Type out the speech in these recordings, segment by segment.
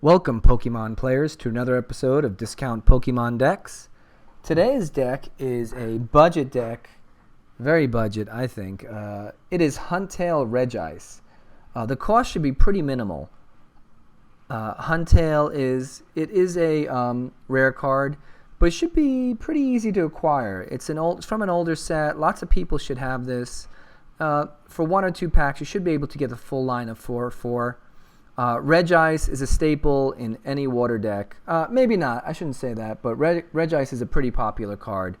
Welcome, Pokemon players, to another episode of Discount Pokemon Decks. Today's deck is a budget deck, very budget, I think. It is Huntail Regice. The cost should be pretty minimal. Huntail is a rare card, but it should be pretty easy to acquire. It's from an older set. Lots of people should have this. For 1 or 2 packs, you should be able to get the full line of 4. Regice is a staple in any water deck. Maybe not, I shouldn't say that, but Regice is a pretty popular card.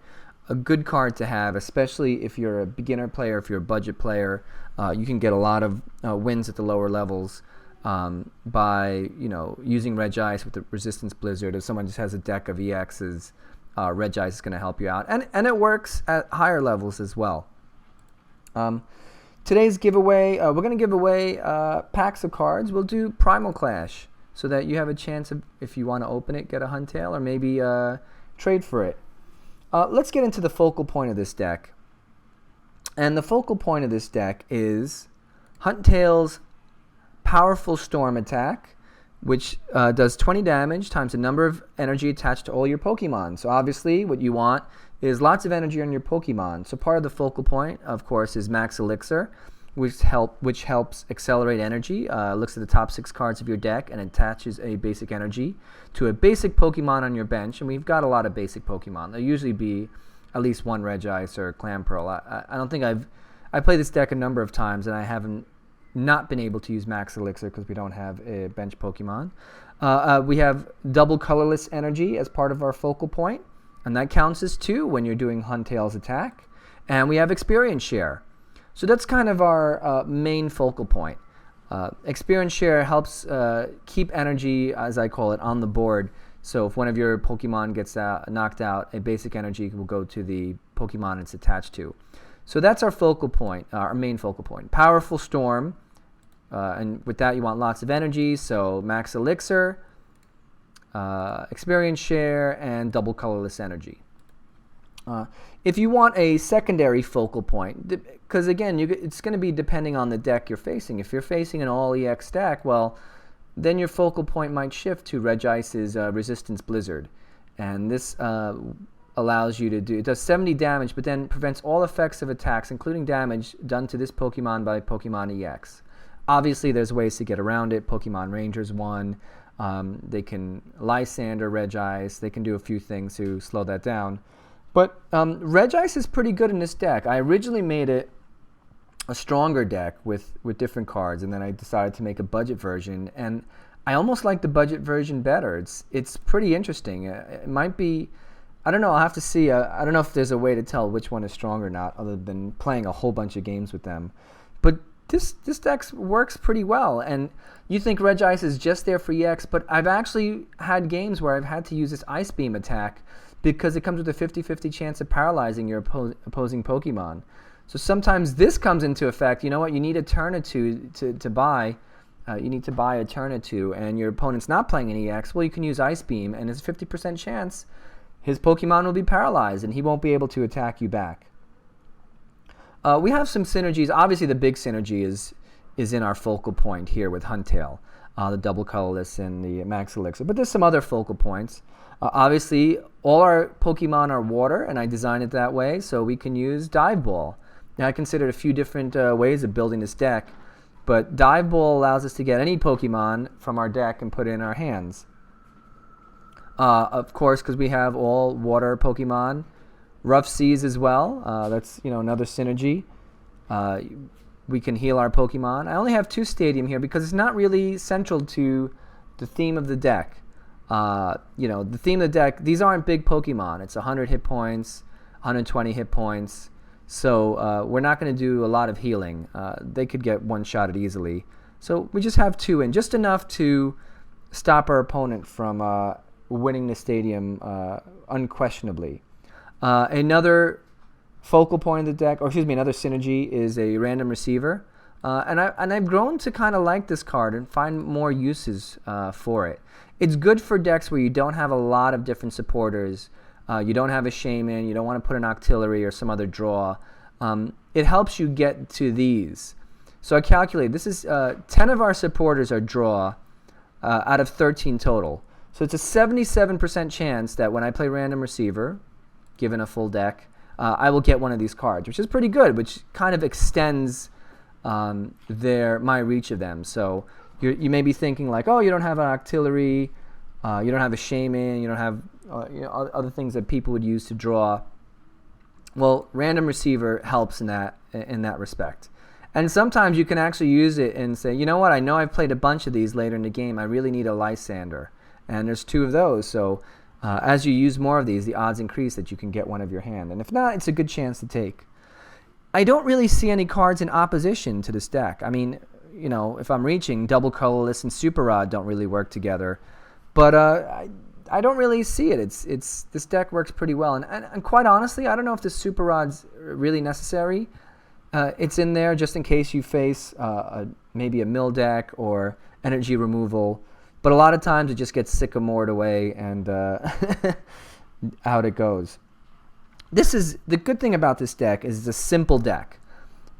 A good card to have, especially if you're a beginner player, if you're a budget player. You can get a lot of wins at the lower levels by using Regice with the Resistance Blizzard. If someone just has a deck of EXs, Regice is going to help you out. And it works at higher levels as well. Today's giveaway, we're going to give away packs of cards. We'll do Primal Clash so that you have a chance of, if you want to open it, get a Huntail or maybe trade for it. Let's get into the focal point of this deck. And the focal point of this deck is Huntail's Powerful Storm attack, which does 20 damage times the number of energy attached to all your Pokemon. So obviously what you want is lots of energy on your Pokemon. So part of the focal point, of course, is Max Elixir, which helps accelerate energy. Looks at the top 6 cards of your deck and attaches a basic energy to a basic Pokemon on your bench. And we've got a lot of basic Pokemon. There'll usually be at least one Regice or Clamperl. I don't think I played this deck a number of times and I haven't not been able to use Max Elixir because we don't have a bench Pokemon. We have double colorless energy as part of our focal point. And that counts as 2 when you're doing Huntail's attack. And we have Experience Share. So that's kind of our main focal point. Experience Share helps keep energy, as I call it, on the board. So if one of your Pokemon gets knocked out, a basic energy will go to the Pokemon it's attached to. So that's our focal point, our main focal point. Powerful Storm. And with that, you want lots of energy. So Max Elixir, Experience Share, and double colorless energy. If you want a secondary focal point, because again, it's going to be depending on the deck you're facing. If you're facing an all-EX deck, well, then your focal point might shift to Regice's Resistance Blizzard. And this allows you to it does 70 damage, but then prevents all effects of attacks, including damage done to this Pokemon by Pokemon EX. Obviously, there's ways to get around it. Pokemon Ranger's one. They can Lysandre Regice. They can do a few things to slow that down. But Regice is pretty good in this deck. I originally made it a stronger deck with different cards, and then I decided to make a budget version. And I almost like the budget version better. It's pretty interesting. It might be, I don't know, I'll have to see. I don't know if there's a way to tell which one is stronger or not, other than playing a whole bunch of games with them. But this deck works pretty well, and you think Regice is just there for EX, but I've actually had games where I've had to use this Ice Beam attack because it comes with a 50-50 chance of paralyzing your opposing Pokemon. So sometimes this comes into effect. You know what? You need a turn or two to buy. You need to buy a turn or two, and your opponent's not playing an EX. Well, you can use Ice Beam, and there's a 50% chance his Pokemon will be paralyzed, and he won't be able to attack you back. We have some synergies. Obviously, the big synergy is in our focal point here with Huntail, the double colorless and the Max Elixir. But there's some other focal points. Obviously, all our Pokemon are water, and I designed it that way, so we can use Dive Ball. Now, I considered a few different ways of building this deck, but Dive Ball allows us to get any Pokemon from our deck and put it in our hands. Of course, because we have all water Pokemon. Rough Seas as well. That's another synergy. We can heal our Pokemon. I only have 2 Stadium here because it's not really central to the theme of the deck. The theme of the deck, these aren't big Pokemon. It's 100 hit points, 120 hit points. So we're not going to do a lot of healing. They could get one-shotted easily. So we just have 2 in, just enough to stop our opponent from winning the Stadium unquestionably. Another focal point of the deck, another synergy is a Random Receiver. And I've grown to kind of like this card and find more uses for it. It's good for decks where you don't have a lot of different supporters. You don't have a Shaman. You don't want to put an Octillery or some other draw. It helps you get to these. So I calculate, this is 10 of our supporters are draw. out of 13 total. So it's a 77% chance that when I play Random Receiver, given a full deck, I will get one of these cards, which is pretty good, which kind of extends my reach of them. So you may be thinking like, oh, you don't have an Octillery, you don't have a Shaman, you don't have other things that people would use to draw. Well, Random Receiver helps in that respect. And sometimes you can actually use it and say, you know what, I know I've played a bunch of these later in the game. I really need a Lysandre. And there's 2 of those. So as you use more of these, the odds increase that you can get one of your hand. And if not, it's a good chance to take. I don't really see any cards in opposition to this deck. I mean, if I'm reaching, Double Colorless and Super Rod don't really work together. But I don't really see it. This deck works pretty well. And quite honestly, I don't know if the Super Rod's really necessary. It's in there just in case you face maybe a mill deck or energy removal. But a lot of times it just gets Sycamored away and out it goes. The good thing about this deck is it's a simple deck.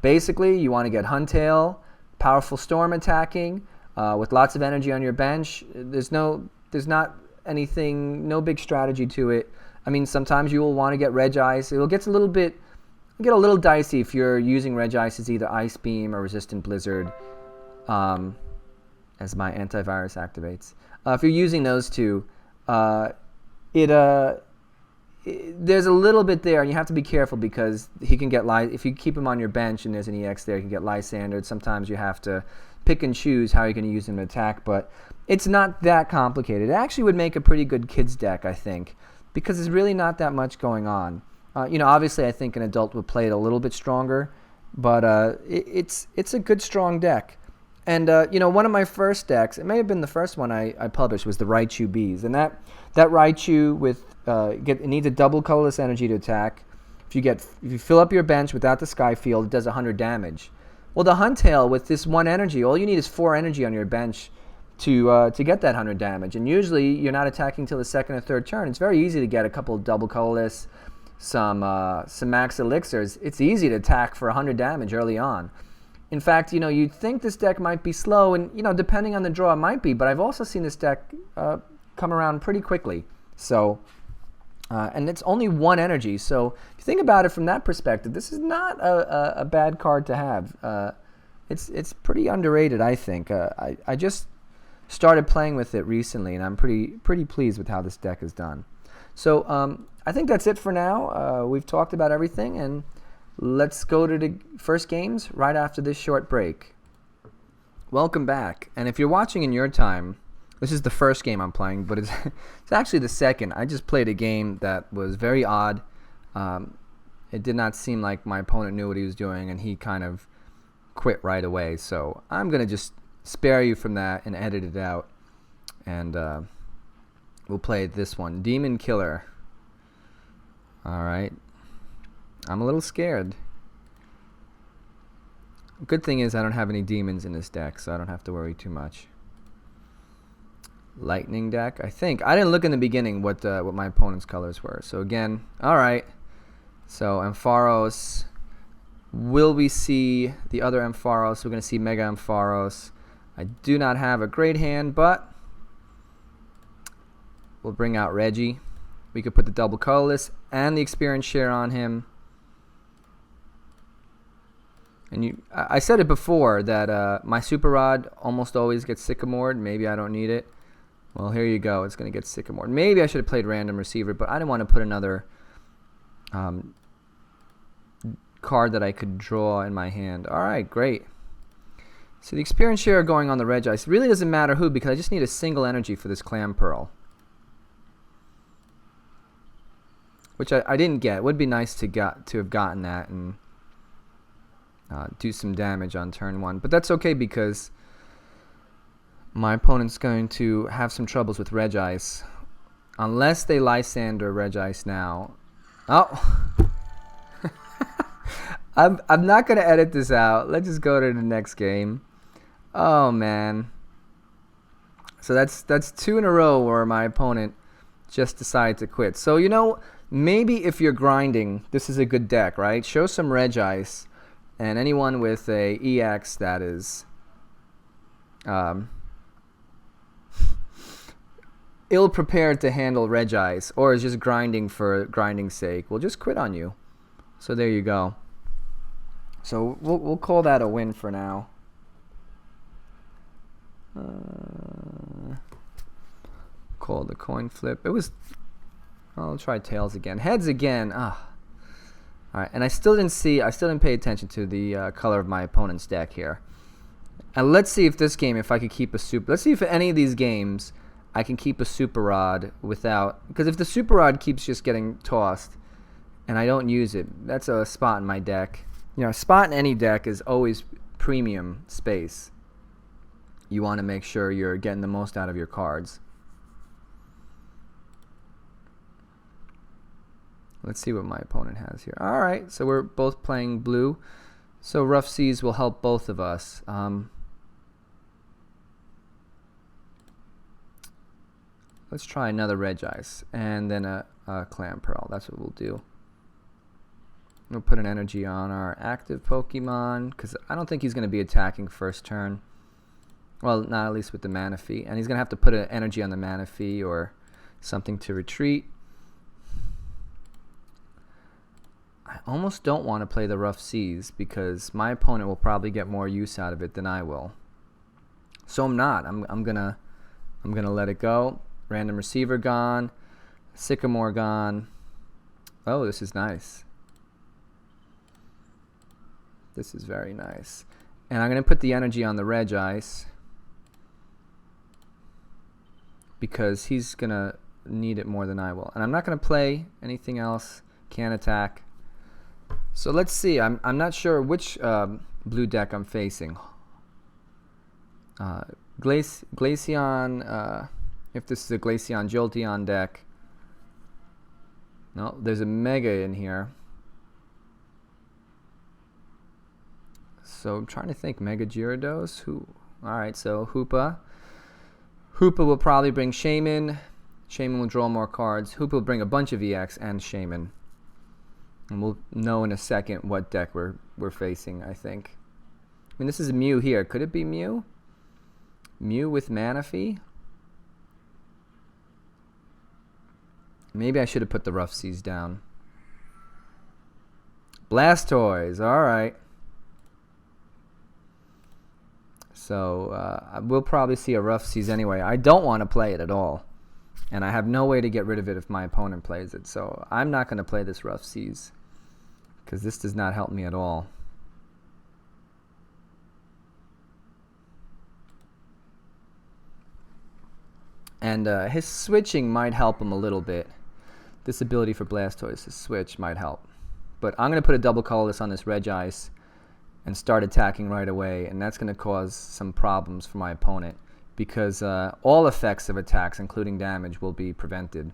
Basically, you want to get Huntail, powerful Storm attacking, with lots of energy on your bench. There's not anything, no big strategy to it. I mean, sometimes you will want to get Regice. It'll get a little dicey if you're using Regice as either Ice Beam or Resistant Blizzard, as my antivirus activates. If you're using those two, there's a little bit there, and you have to be careful because he can get if you keep him on your bench and there's an EX there, he can get Lysandre. Sometimes you have to pick and choose how you're going to use him to attack, but it's not that complicated. It actually would make a pretty good kids deck, I think, because there's really not that much going on. Obviously I think an adult would play it a little bit stronger, but it's a good strong deck. And one of my first decks, it may have been the first one I published, was the Raichu Bees, and that Raichu with it needs a double colorless energy to attack. If you fill up your bench without the Sky Field, it does 100 damage. Well, the Huntail with this 1 energy, all you need is 4 energy on your bench to get that 100 damage. And usually you're not attacking till the 2nd or 3rd turn. It's very easy to get a couple of double colorless, some Max Elixirs. It's easy to attack for 100 damage early on. In fact, you'd think this deck might be slow, and depending on the draw, it might be. But I've also seen this deck come around pretty quickly. So, and it's only 1 energy. So if you think about it from that perspective, this is not a bad card to have. It's pretty underrated, I think. I just started playing with it recently, and I'm pretty pleased with how this deck is done. So I think that's it for now. We've talked about everything, and let's go to the first games right after this short break. Welcome back. And if you're watching in your time, this is the first game I'm playing, but it's actually the second. I just played a game that was very odd. It did not seem like my opponent knew what he was doing, and he kind of quit right away. So I'm going to just spare you from that and edit it out. And we'll play this one. Demon Killer. All right. I'm a little scared. Good thing is I don't have any demons in this deck, so I don't have to worry too much. Lightning deck, I think. I didn't look in the beginning what my opponent's colors were. So again, all right. So Ampharos. Will we see the other Ampharos? We're going to see Mega Ampharos. I do not have a great hand, but we'll bring out Reggie. We could put the double colorless and the experience share on him. And I said it before that my Super Rod almost always gets Sycamored. Maybe I don't need it. Well, here you go. It's going to get Sycamored. Maybe I should have played Random Receiver, but I didn't want to put another card that I could draw in my hand. All right, great. So the experience share going on the Regice. Really doesn't matter who, because I just need a single energy for this Clamperl, which I didn't get. It would be nice to have gotten that and do some damage on turn 1. But that's okay, because my opponent's going to have some troubles with Regice. Unless they Lysandre Regice now. Oh! I'm not going to edit this out. Let's just go to the next game. Oh, man. So that's 2 in a row where my opponent just decided to quit. So, maybe if you're grinding, this is a good deck, right? Show some Regice. And anyone with a EX that is ill-prepared to handle Regice or is just grinding for grinding's sake, will just quit on you. So there you go. So we'll call that a win for now. Call the coin flip. It was... I'll try tails again. Heads again. Ah. All right, and I still didn't pay attention to the color of my opponent's deck here. And let's see if this game, if I could keep a super... Let's see if any of these games I can keep a Super Rod without... Because if the Super Rod keeps just getting tossed and I don't use it, that's a spot in my deck. You know, a spot in any deck is always premium space. You want to make sure you're getting the most out of your cards. Let's see what my opponent has here. All right, so we're both playing blue. So Rough Seas will help both of us. Let's try another Regice and then a Clamperl. That's what we'll do. We'll put an energy on our active Pokemon because I don't think he's going to be attacking first turn. Well, not at least with the Manaphy. And he's going to have to put an energy on the Manaphy or something to retreat. I almost don't want to play the Rough Seas because my opponent will probably get more use out of it than I will. So I'm not. I'm gonna let it go. Random Receiver gone. Sycamore gone. Oh, this is nice. This is very nice. And I'm going to put the energy on the Regice because he's going to need it more than I will. And I'm not going to play anything else. Can't attack. So let's see. I'm not sure which blue deck I'm facing. Glaceon, if this is a Glaceon Jolteon deck. No, there's a Mega in here. So I'm trying to think. Mega Gyarados? Alright, so Hoopa. Hoopa will probably bring Shaman. Shaman will draw more cards. Hoopa will bring a bunch of EX and Shaman. And we'll know in a second what deck we're facing, I think. I mean, this is a Mew here. Could it be Mew? Mew with Manaphy? Maybe I should have put the Rough Seas down. Blastoise. All right. So we'll probably see a Rough Seas anyway. I don't want to play it at all. And I have no way to get rid of it if my opponent plays it. So I'm not going to play this Rough Seas because this does not help me at all. And his switching might help him a little bit. This ability for Blastoise to switch might help. But I'm going to put a double colorless on this Regice and start attacking right away. And that's going to cause some problems for my opponent because all effects of attacks, including damage, will be prevented.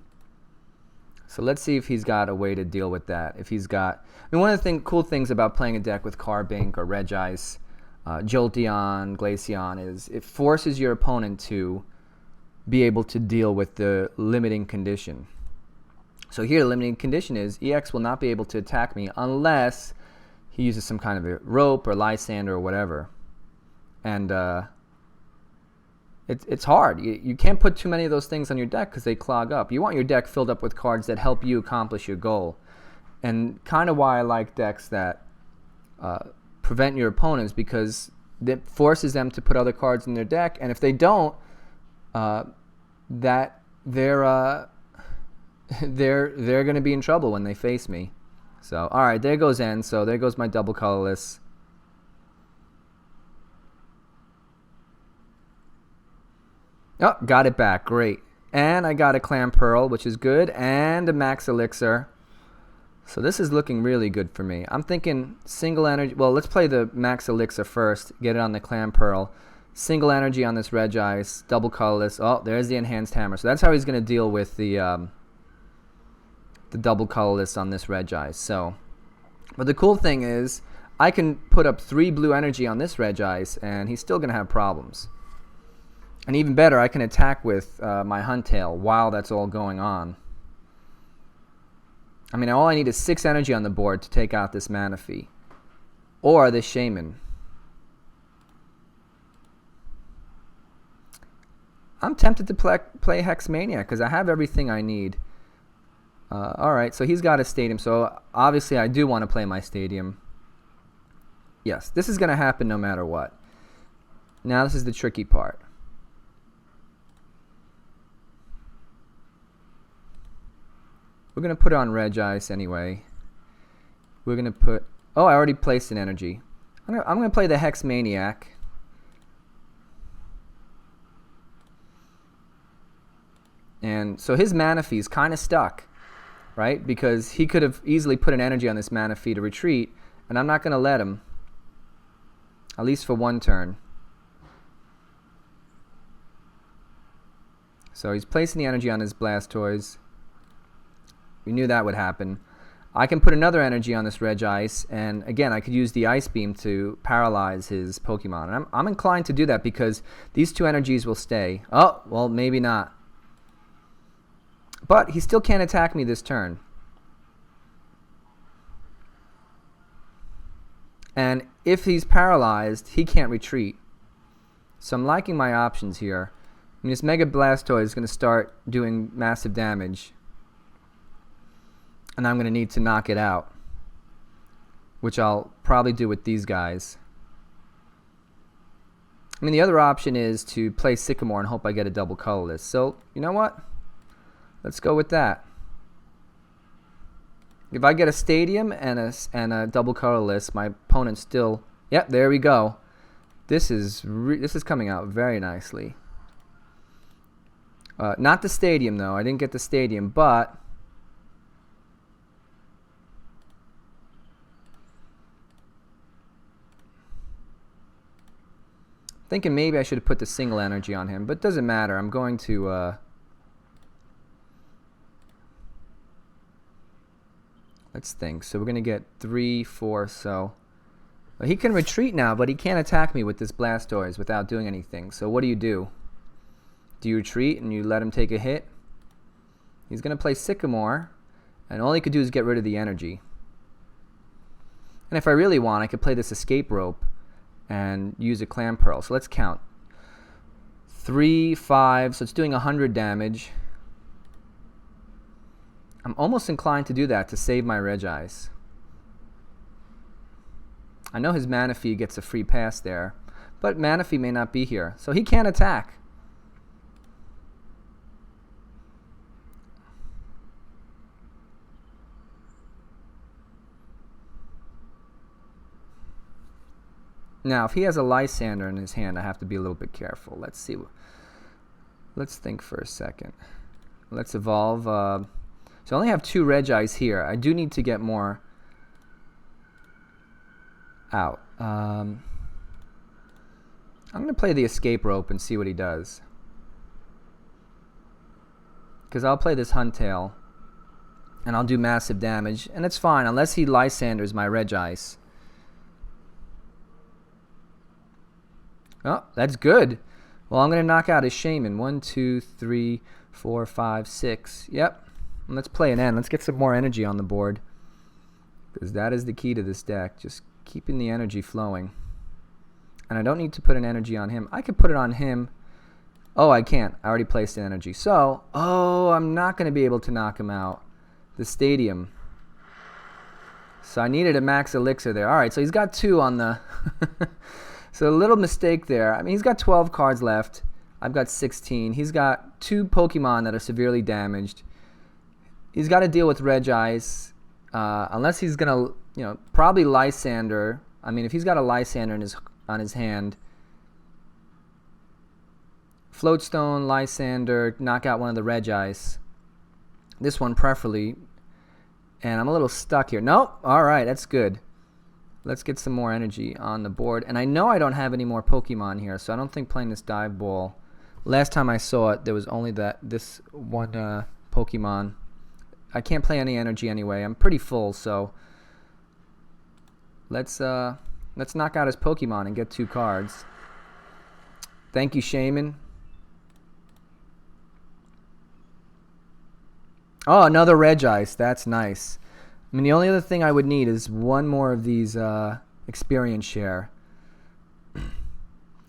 So let's see if he's got a way to deal with that. If he's got... I mean, one of the cool things about playing a deck with Carbink or Regice, Jolteon, Glaceon is it forces your opponent to be able to deal with the limiting condition. So here the limiting condition is EX will not be able to attack me unless he uses some kind of a rope or Lysandre or whatever. And it's hard. You can't put too many of those things on your deck because they clog up. You want your deck filled up with cards that help you accomplish your goal. And kind of why I like decks that prevent your opponents because it forces them to put other cards in their deck. And if they don't, that they're going to be in trouble when they face me. So all right, there goes N. So there goes my double colorless. Oh, got it back. Great. And I got a Clamperl, which is good, and a Max Elixir. So this is looking really good for me. I'm thinking single energy. Well, let's play the Max Elixir first. Get it on the Clamperl. Single energy on this Regice, double colorless. Oh, there's the enhanced hammer. So that's how he's going to deal with the double colorless on this Regice. So, but the cool thing is, I can put up 3 blue energy on this Regice, and he's still going to have problems. And even better, I can attack with my Huntail while that's all going on. I mean, all I need is 6 energy on the board to take out this Manaphy or this Shaman. I'm tempted to play Hex Maniac because I have everything I need. Alright, so he's got a stadium, so obviously I do want to play my stadium. Yes, this is going to happen no matter what. Now this is the tricky part. We're going to put it on Regice anyway. We're going to put... Oh, I already placed an energy. I'm going to play the Hex Maniac. And so his Manaphy is kind of stuck, right? Because he could have easily put an energy on this Manaphy to retreat, and I'm not going to let him. At least for one turn. So he's placing the energy on his Blastoise. We knew that would happen. I can put another energy on this Regice, and again, I could use the Ice Beam to paralyze his Pokemon. And I'm inclined to do that because these two energies will stay. Oh, well, maybe not. But he still can't attack me this turn. And if he's paralyzed, he can't retreat. So I'm liking my options here. I mean, this Mega Blastoise is going to start doing massive damage. And I'm going to need to knock it out. Which I'll probably do with these guys. I mean, the other option is to play Sycamore and hope I get a double colorless. So, you know what? Let's go with that. If I get a stadium and a double colorless, my opponent still... Yep, there we go. This is coming out very nicely. Not the stadium, though. I didn't get the stadium, but... Thinking maybe I should have put the single energy on him, but it doesn't matter. I'm going to... Let's think. So we're going to get 3, 4, so... Well, he can retreat now, but he can't attack me with this Blastoise without doing anything. So what do? Do you retreat and you let him take a hit? He's going to play Sycamore, and all he could do is get rid of the energy. And if I really want, I could play this Escape Rope and use a Clamperl. So let's count. 3, 5, so it's doing 100 damage. I'm almost inclined to do that to save my Regice. I know his Manaphy gets a free pass there, but Manaphy may not be here, so he can't attack. Now, if he has a Lysandre in his hand, I have to be a little bit careful. Let's see. Let's think for a second. Let's evolve... So I only have 2 Regice here. I do need to get more out. I'm going to play the Escape Rope and see what he does. Because I'll play this Huntail, and I'll do massive damage. And it's fine, unless he Lysandres my Regice. Oh, that's good. Well, I'm going to knock out his Shaman. 1, 2, 3, 4, 5, 6. Yep. Let's play an end. Let's get some more energy on the board. Because that is the key to this deck. Just keeping the energy flowing. And I don't need to put an energy on him. I could put it on him. Oh, I can't. I already placed an energy. So, I'm not going to be able to knock him out. The stadium. So I needed a Max Elixir there. Alright, so he's got 2 on the... So a little mistake there. I mean, he's got 12 cards left. I've got 16. He's got 2 Pokemon that are severely damaged. He's got to deal with Regice, unless he's going to, probably Lysandre. I mean, if he's got a Lysandre on his hand, Floatstone, Lysandre, knock out one of the Regice. This one preferably. And I'm a little stuck here. Nope. All right, that's good. Let's get some more energy on the board. And I know I don't have any more Pokemon here, so I don't think playing this Dive Ball. Last time I saw it, there was only this one Pokemon. I can't play any energy anyway. I'm pretty full, so let's knock out his Pokemon and get 2 cards. Thank you, Shaman. Oh, another Regice. That's nice. I mean, the only other thing I would need is one more of these experience share.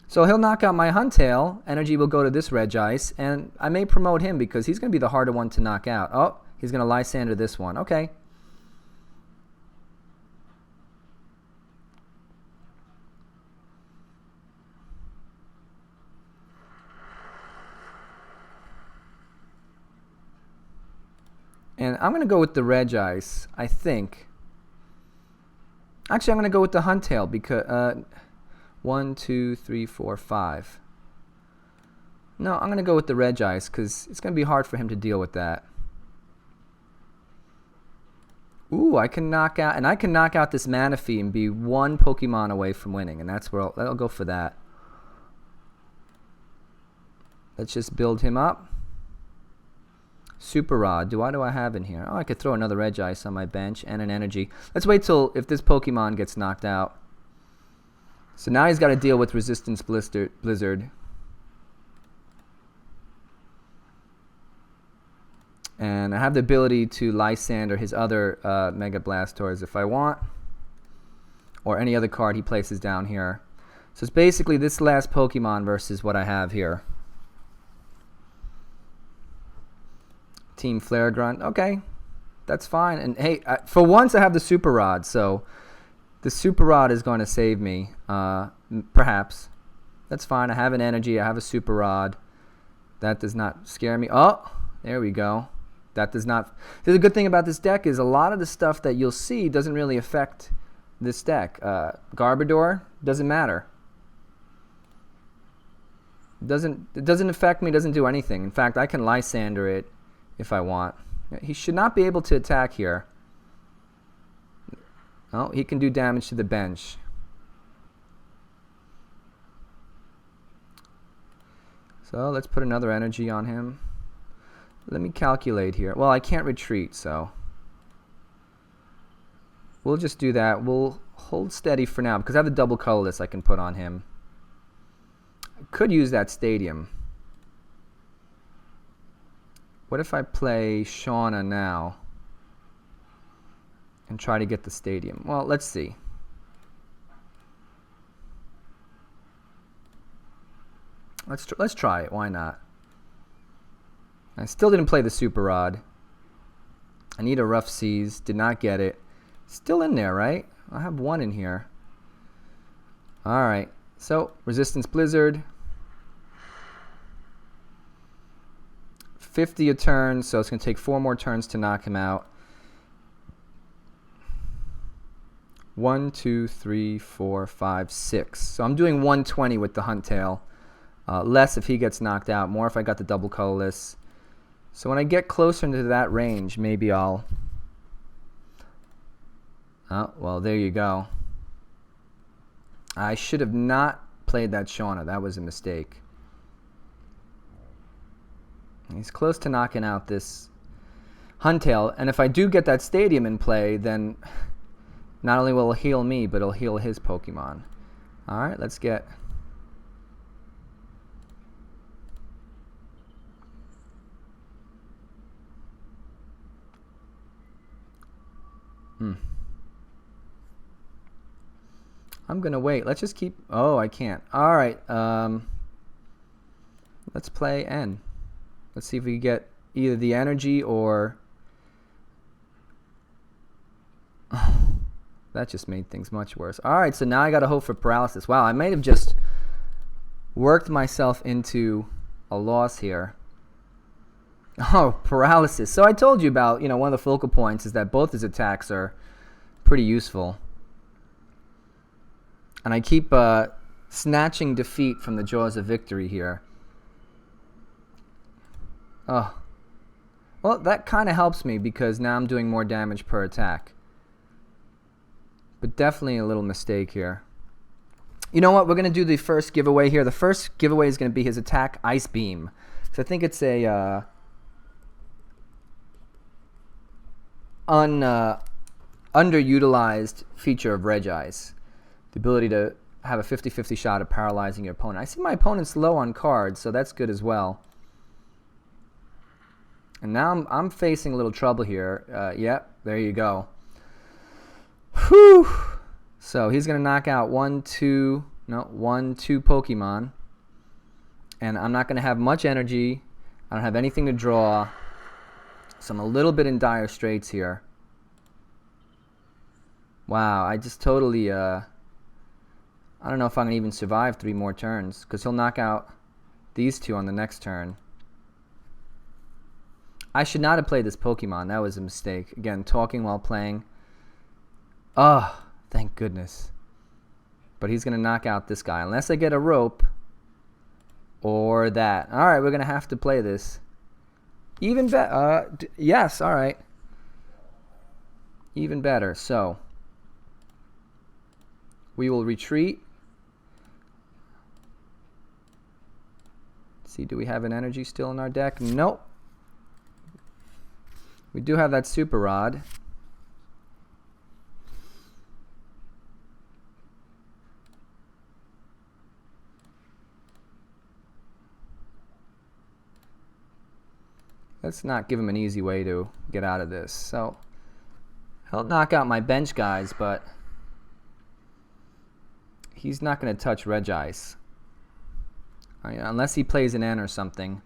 So he'll knock out my Huntail. Energy will go to this Regice, and I may promote him because he's going to be the harder one to knock out. Oh, he's going to Lysandre this one. Okay. And I'm going to go with the Regice, I think. Actually, I'm going to go with the Huntail because 1, 2, 3, 4, 5. No, I'm going to go with the Regice because it's going to be hard for him to deal with that. Ooh, I can knock out, and I can knock out this Manaphy and be one Pokemon away from winning, and that's where I'll go for that. Let's just build him up. Super Rod. What do I have in here? Oh, I could throw another Regice on my bench and an energy. Let's wait till if this Pokemon gets knocked out. So now he's got to deal with Resistance Blizzard. And I have the ability to Lysandre his other Mega Blastoise if I want. Or any other card he places down here. So it's basically this last Pokemon versus what I have here. Team Flare Grunt. Okay, that's fine. And hey, for once I have the Super Rod, so the Super Rod is going to save me, perhaps. That's fine. I have an energy. I have a Super Rod. That does not scare me. Oh, there we go. That does not. The good thing about this deck is a lot of the stuff that you'll see doesn't really affect this deck. Garbodor doesn't matter. It doesn't affect me. Doesn't do anything. In fact, I can Lysandre it if I want. He should not be able to attack here. Oh, he can do damage to the bench. So let's put another energy on him. Let me calculate here. Well, I can't retreat, so we'll just do that. We'll hold steady for now because I have the double colorless I can put on him. I could use that stadium. What if I play Shauna now and try to get the stadium? Well, let's see. Let's try it. Why not? I still didn't play the Super Rod. I need a Rough Seas. Did not get it. Still in there, right? I have one in here. All right. So, Resistance Blizzard. 50 a turn, so it's going to take 4 more turns to knock him out. 1, 2, 3, 4, 5, 6. So I'm doing 120 with the Huntail. Less if he gets knocked out, more if I got the double colorless. So when I get closer into that range, maybe I'll... Oh, well, there you go. I should have not played that Shauna. That was a mistake. He's close to knocking out this Huntail, and if I do get that stadium in play, then not only will it heal me, but it'll heal his Pokemon. Alright, let's get... I'm gonna wait. Let's just keep... Oh, I can't. Alright, let's play N. Let's see if we get either the energy or... Oh, that just made things much worse. Alright, so now I gotta hope for paralysis. Wow, I might have just worked myself into a loss here. Oh, paralysis. So I told you about, one of the focal points is that both his attacks are pretty useful. And I keep snatching defeat from the jaws of victory here. Oh. Well, that kind of helps me because now I'm doing more damage per attack. But definitely a little mistake here. You know what? We're going to do the first giveaway here. The first giveaway is going to be his attack Ice Beam. So I think it's a underutilized feature of Regice. The ability to have a 50-50 shot of paralyzing your opponent. I see my opponent's low on cards, so that's good as well. And now I'm facing a little trouble here. Yep, there you go. Whew. So he's going to knock out 1, 2, No, 1, 2 Pokemon. And I'm not going to have much energy. I don't have anything to draw. So I'm a little bit in dire straits here. Wow, I just totally, I don't know if I'm going to even survive 3 more turns, because he'll knock out these 2 on the next turn. I should not have played this Pokemon. That was a mistake. Again, talking while playing. Oh, thank goodness. But he's going to knock out this guy, unless I get a rope or that. All right, we're going to have to play this. Even better. Yes, all right. Even better. So we will retreat. Let's see, do we have an energy still in our deck? Nope. We do have that Super Rod. Let's not give him an easy way to get out of this. So he'll knock out my bench guys, but he's not going to touch Regice. Unless he plays an N or something.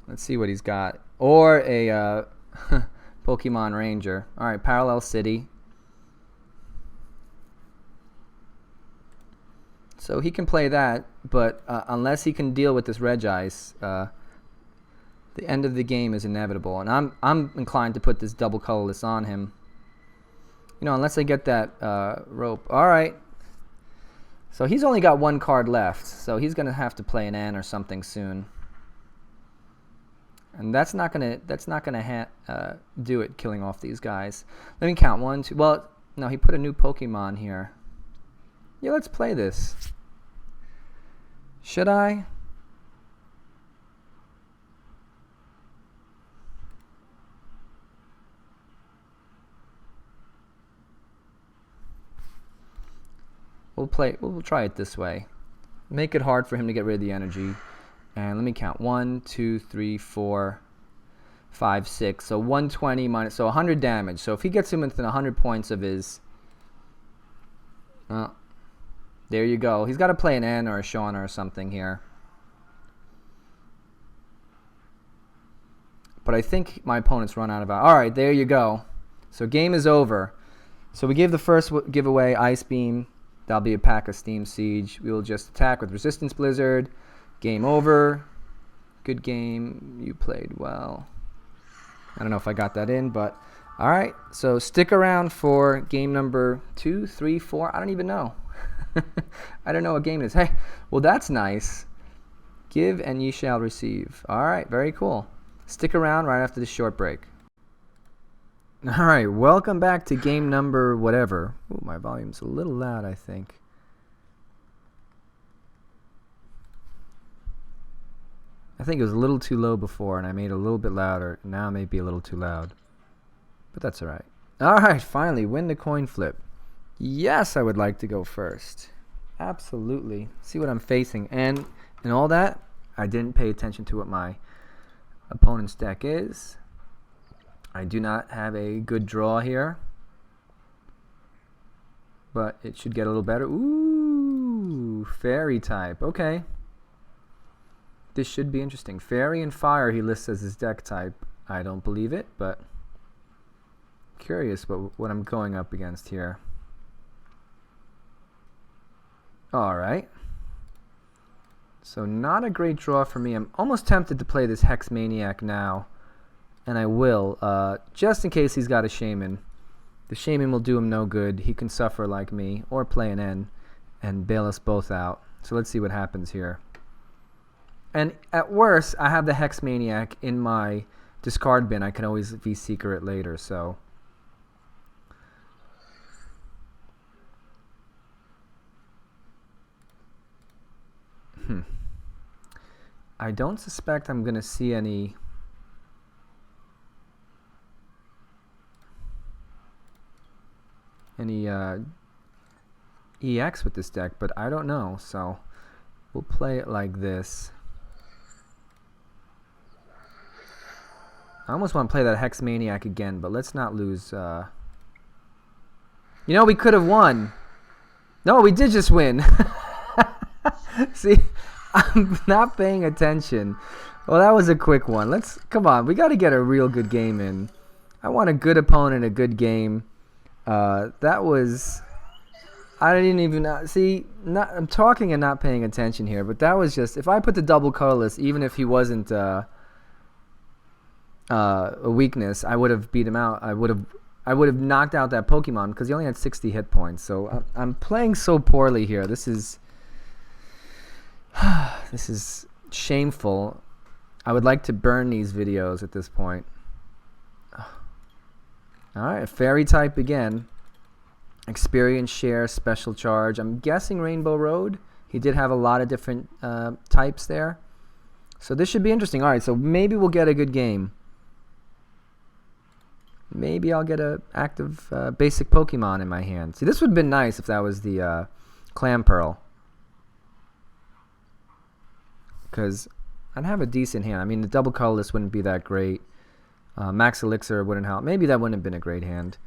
Let's see what he's got. Or a Pokemon Ranger. Alright, Parallel City. So he can play that, but unless he can deal with this Regice, the end of the game is inevitable. And I'm inclined to put this double colorless on him. You know, unless I get that rope. Alright. So he's only got 1 card left. So he's going to have to play an N or something soon. And that's not gonna do it, killing off these guys. Let me count. 1, 2. Well, no, he put a new Pokemon here. Yeah, let's play this. Should I? We'll try it this way. Make it hard for him to get rid of the energy. And let me count. 1, 2, 3, 4, 5, 6. So 120 minus, so 100 damage. So if he gets him within 100 points of his, there you go. He's got to play an N or a Shauna or something here. But I think my opponent's run out of. All right, there you go. So game is over. So we gave the first giveaway Ice Beam. That'll be a pack of Steam Siege. We will just attack with Resistance Blizzard. Game over. Good game. You played well. I don't know if I got that in, but all right. So stick around for game number 2, 3, 4. I don't even know. I don't know what game it is. Hey, well, that's nice. Give and ye shall receive. All right. Very cool. Stick around right after this short break. All right. Welcome back to game number whatever. Ooh, my volume's a little loud, I think. I think it was a little too low before, and I made it a little bit louder. Now it may be a little too loud. But that's all right. All right, finally, win the coin flip. Yes, I would like to go first. Absolutely. See what I'm facing. And in all that, I didn't pay attention to what my opponent's deck is. I do not have a good draw here. But it should get a little better. Ooh, fairy type. Okay. This should be interesting. Fairy and Fire he lists as his deck type. I don't believe it, but curious what I'm going up against here. Alright. So not a great draw for me. I'm almost tempted to play this Hex Maniac now. And I will, just in case he's got a Shaman. The Shaman will do him no good. He can suffer like me, or play an N, and bail us both out. So let's see what happens here. And at worst, I have the Hex Maniac in my discard bin. I can always V-Seeker it later, so. I don't suspect I'm going to see any EX with this deck, but I don't know, so we'll play it like this. I almost want to play that Hex Maniac again, but let's not lose. You know, we could have won. No, we did just win. See, I'm not paying attention. Well, that was a quick one. Come on. We got to get a real good game in. I want a good opponent, a good game. That was... I didn't even... See, I'm talking and not paying attention here, but that was just... If I put the double colorless, even if he wasn't a weakness, I would have beat him out. I would have knocked out that Pokemon because he only had 60 hit points. So I'm playing so poorly here. This is... this is shameful. I would like to burn these videos at this point. Alright, fairy type again. Experience share, special charge. I'm guessing Rainbow Road. He did have a lot of different types there. So this should be interesting. Alright, so maybe we'll get a good game. Maybe I'll get an active basic Pokemon in my hand. See, this would have been nice if that was the Clamperl. Because I'd have a decent hand. I mean, the double colorless wouldn't be that great. Max Elixir wouldn't help. Maybe that wouldn't have been a great hand.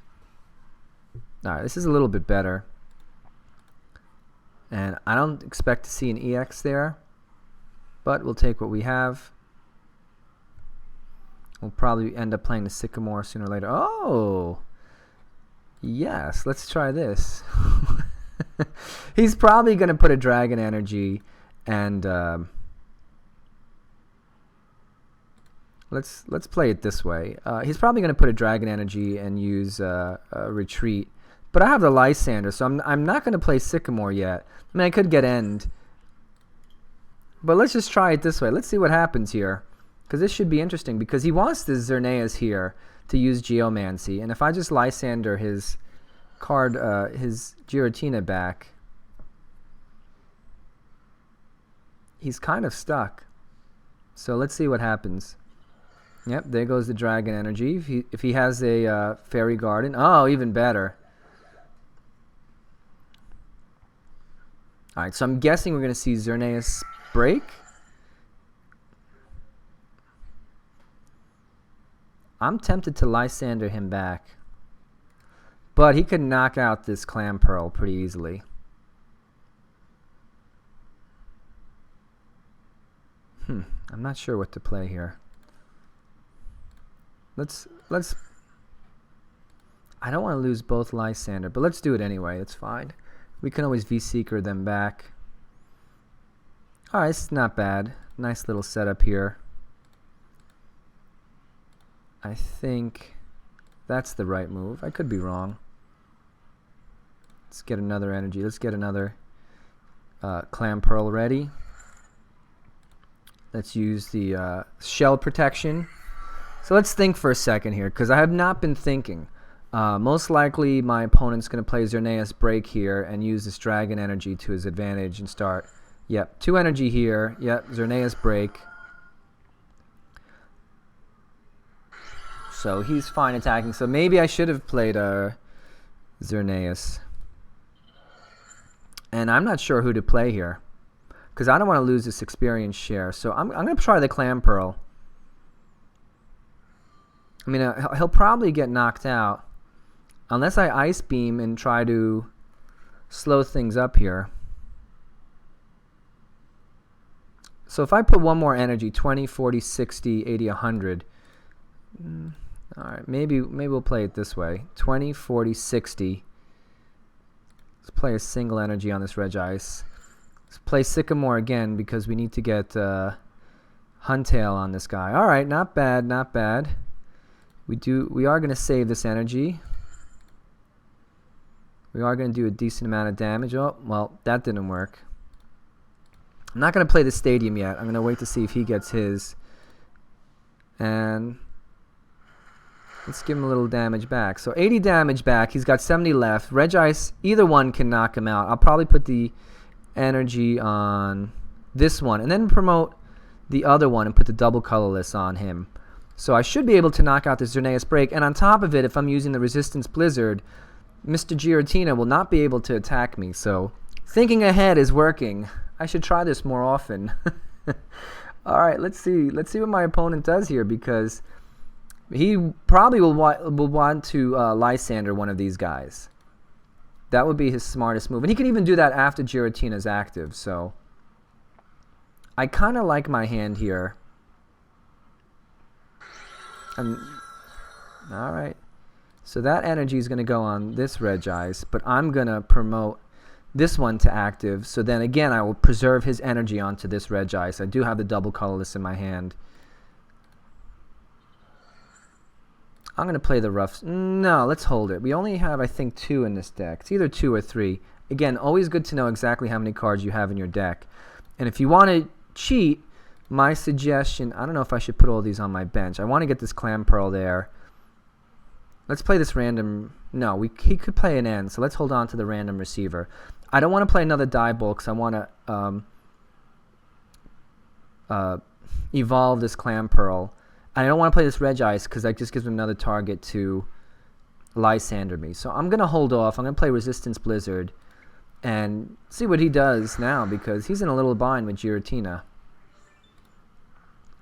Alright, this is a little bit better. And I don't expect to see an EX there. But we'll take what we have. We'll probably end up playing the Sycamore sooner or later. Oh! Yes, let's try this. He's probably going to put a Dragon Energy and... Let's play it this way. He's probably going to put a Dragon Energy and use a Retreat. But I have the Lysandre, so I'm not going to play Sycamore yet. I mean, I could get End. But let's just try it this way. Let's see what happens here. Because this should be interesting. Because he wants the Xerneas here to use Geomancy. And if I just Lysandre his card, his Giratina back, he's kind of stuck. So let's see what happens. Yep, there goes the Dragon Energy. If he has a Fairy Garden, oh, even better. Alright, so I'm guessing we're going to see Xerneas break. I'm tempted to Lysandre him back. But he could knock out this Clamperl pretty easily. I'm not sure what to play here. Let's I don't want to lose both Lysandre, but let's do it anyway. It's fine. We can always V-Seeker them back. Alright, this is not bad. Nice little setup here. I think that's the right move. I could be wrong. Let's get another energy. Let's get another Clamperl ready. Let's use the shell protection. So let's think for a second here, because I have not been thinking. Most likely my opponent's going to play Xerneas break here and use this Dragon Energy to his advantage and start. Yep, 2 energy here. Yep, Xerneas break. So he's fine attacking. So maybe I should have played Xerneas. And I'm not sure who to play here, because I don't want to lose this experience share. So I'm going to try the Clamperl. I mean, he'll probably get knocked out unless I Ice Beam and try to slow things up here. So if I put one more energy, 20, 40, 60, 80, 100. Alright, maybe we'll play it this way. 20, 40, 60. Let's play a single energy on this Regice. Let's play Sycamore again because we need to get Huntail on this guy. Alright, not bad, not bad. We are going to save this energy. We are going to do a decent amount of damage. Oh, well, that didn't work. I'm not going to play the Stadium yet. I'm going to wait to see if he gets his. And let's give him a little damage back. So 80 damage back. He's got 70 left. Regice, either one can knock him out. I'll probably put the energy on this one and then promote the other one and put the double colorless on him. So I should be able to knock out the Xerneas break. And on top of it, if I'm using the Resistance Blizzard, Mr. Giratina will not be able to attack me. So thinking ahead is working. I should try this more often. Alright, let's see. Let's see what my opponent does here, because he probably will want to Lysandre one of these guys. That would be his smartest move. And he can even do that after Giratina's active, so I kind of like my hand here. Alright. So that energy is going to go on this Regice, but I'm going to promote this one to active. So then again, I will preserve his energy onto this Regice. I do have the double colorless in my hand. I'm going to play the rough. No, let's hold it. We only have, I think, 2 in this deck. It's either 2 or 3. Again, always good to know exactly how many cards you have in your deck. And if you want to cheat, my suggestion, I don't know if I should put all these on my bench. I want to get this Clamperl there. Let's play this random. No, he could play an end, so let's hold on to the random receiver. I don't want to play another Dive Ball because I want to evolve this Clamperl. And I don't want to play this Regice because that just gives him another target to Lysandre me. So I'm going to hold off. I'm going to play Resistance Blizzard and see what he does now because he's in a little bind with Giratina.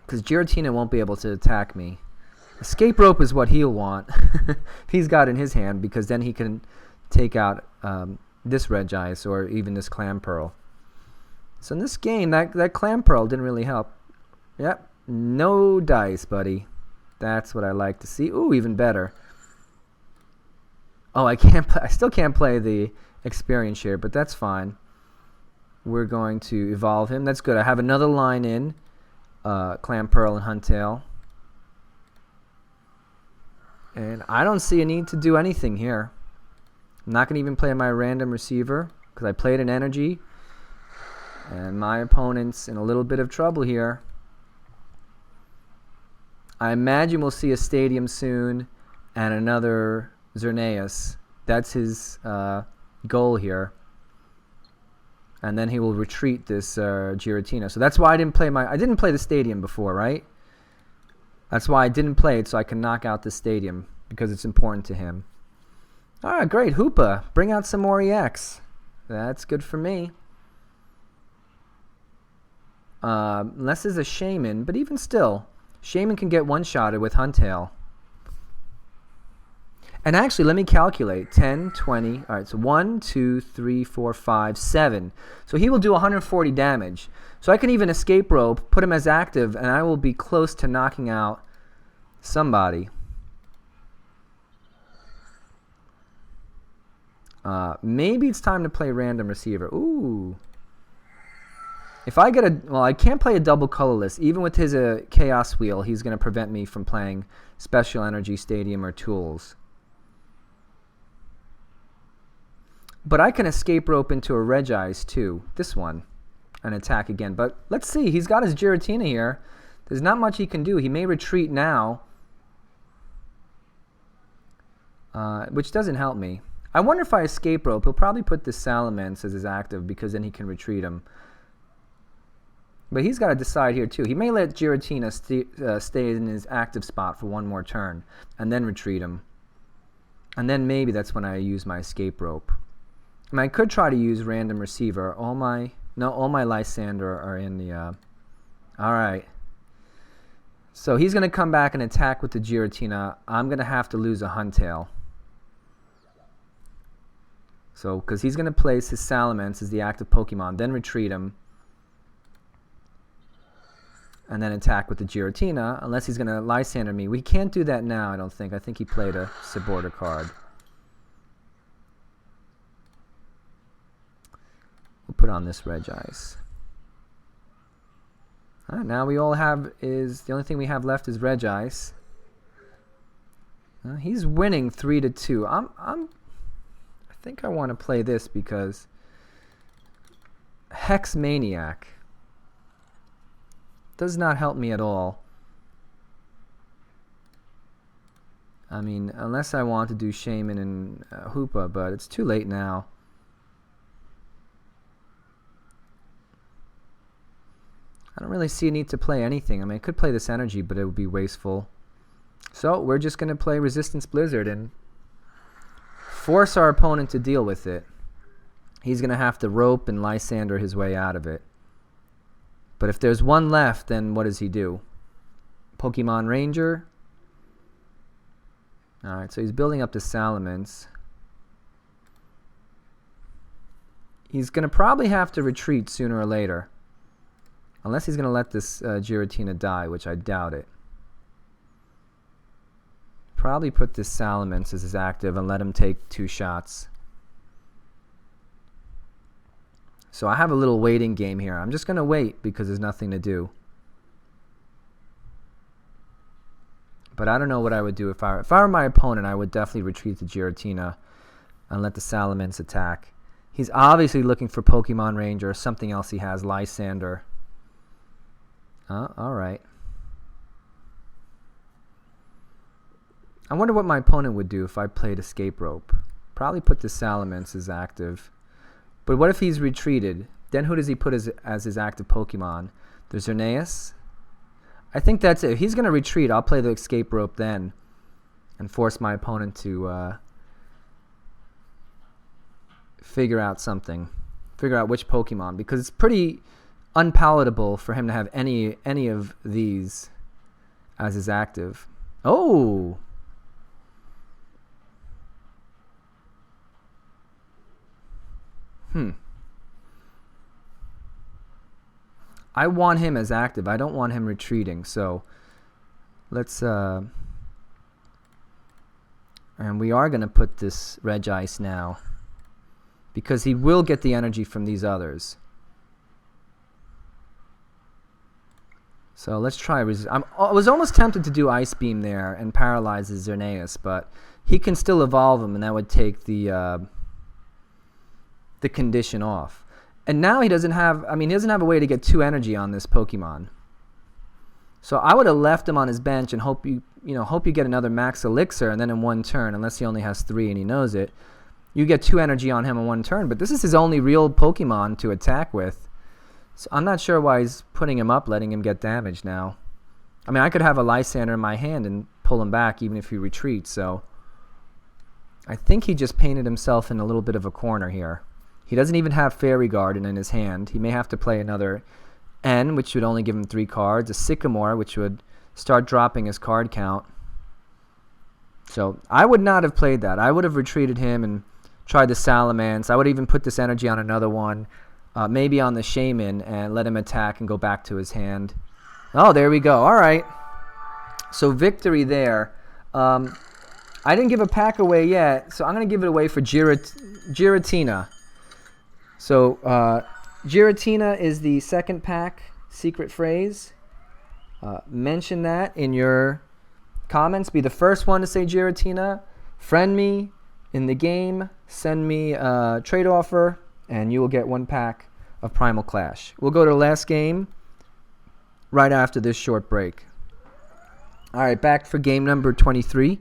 Because Giratina won't be able to attack me. Escape Rope is what he'll want. He's got in his hand because then he can take out this Regice or even this Clamperl. So in this game, that Clamperl didn't really help. Yep, no dice, buddy. That's what I like to see. Ooh, even better. Oh, I still can't play the experience share, but that's fine. We're going to evolve him. That's good. I have another line in. Clamperl and Huntail. And I don't see a need to do anything here. I'm not going to even play my random receiver because I played an energy. And my opponent's in a little bit of trouble here. I imagine we'll see a Stadium soon and another Xerneas. That's his goal here. And then he will retreat this Giratina. So that's why I didn't play the Stadium before, right? That's why I didn't play it, so I can knock out the Stadium because it's important to him. All right, great. Hoopa, bring out some more EX. That's good for me. Unless there's a Shaman, but even still, Shaman can get one-shotted with Huntail. And actually, let me calculate. 10, 20. All right, so 1, 2, 3, 4, 5, 7. So he will do 140 damage. So I can even Escape Rope, put him as active, and I will be close to knocking out somebody. Maybe it's time to play Random Receiver. Ooh. If I get a... Well, I can't play a double colorless. Even with his Chaos Wheel, he's going to prevent me from playing Special Energy Stadium or Tools. But I can Escape Rope into a Regice too. This one. And attack again. But let's see. He's got his Giratina here. There's not much he can do. He may retreat now. Which doesn't help me. I wonder if I Escape Rope, he'll probably put this Salamence as his active because then he can retreat him. But he's got to decide here too. He may let Giratina stay in his active spot for one more turn and then retreat him. And then maybe that's when I use my Escape Rope. I mean, I could try to use Random Receiver. All my Lysandre are in the... Alright. So he's going to come back and attack with the Giratina. I'm going to have to lose a Huntail. So, because he's going to place his Salamence as the active Pokemon, then retreat him. And then attack with the Giratina, unless he's going to Lysandre me. We can't do that now, I don't think. I think he played a Suborder card. We'll put on this Regice. Alright, now we all have is... The only thing we have left is Regice. He's winning 3-2. I think I want to play this because... Hex Maniac does not help me at all. I mean, unless I want to do Shaman and Hoopa, but it's too late now. I don't really see a need to play anything. I mean, I could play this energy, but it would be wasteful. So we're just going to play Resistance Blizzard and force our opponent to deal with it. He's going to have to rope and Lysandre his way out of it. But if there's one left, then what does he do? Pokemon Ranger. Alright, so he's building up the Salamence. He's going to probably have to retreat sooner or later. Unless he's going to let this Giratina die, which I doubt it. Probably put this Salamence as his active and let him take 2 shots. So I have a little waiting game here. I'm just going to wait because there's nothing to do. But I don't know what I would do if I were my opponent. I would definitely retreat the Giratina and let the Salamence attack. He's obviously looking for Pokemon range or something else he has, Lysandre. All right. I wonder what my opponent would do if I played Escape Rope. Probably put the Salamence as active. But what if he's retreated? Then who does he put as his active Pokemon? There's Xerneas. I think that's it. If he's going to retreat, I'll play the Escape Rope then and force my opponent to figure out something. Figure out which Pokemon. Because it's pretty unpalatable for him to have any of these as his active. Oh! I want him as active. I don't want him retreating. So let's and we are going to put this Regice now because he will get the energy from these others. So let's try. I was almost tempted to do Ice Beam there and paralyze his Xerneas, but he can still evolve him, and that would take the condition off. And now he doesn't have, he doesn't have a way to get 2 energy on this Pokemon. So I would have left him on his bench and hope you get another Max Elixir, and then in 1 turn, unless he only has 3 and he knows it, you get 2 energy on him in 1 turn. But this is his only real Pokemon to attack with. So I'm not sure why he's putting him up, letting him get damage now. I could have a Lysandre in my hand and pull him back even if he retreats. So I think he just painted himself in a little bit of a corner here. He doesn't even have Fairy Garden in his hand. He may have to play another N, which would only give him 3 cards, a Sycamore, which would start dropping his card count. So I would not have played that. I would have retreated him and tried the Salamence. I would even put this energy on another one, maybe on the Shaman, and let him attack and go back to his hand. Oh, there we go. All right. So victory there. I didn't give a pack away yet, so I'm going to give it away for Giratina. So Giratina is the 2nd pack secret phrase. Mention that in your comments. Be the first one to say Giratina. Friend me in the game. Send me a trade offer, and you will get 1 pack of Primal Clash. We'll go to the last game right after this short break. All right, back for game number 23.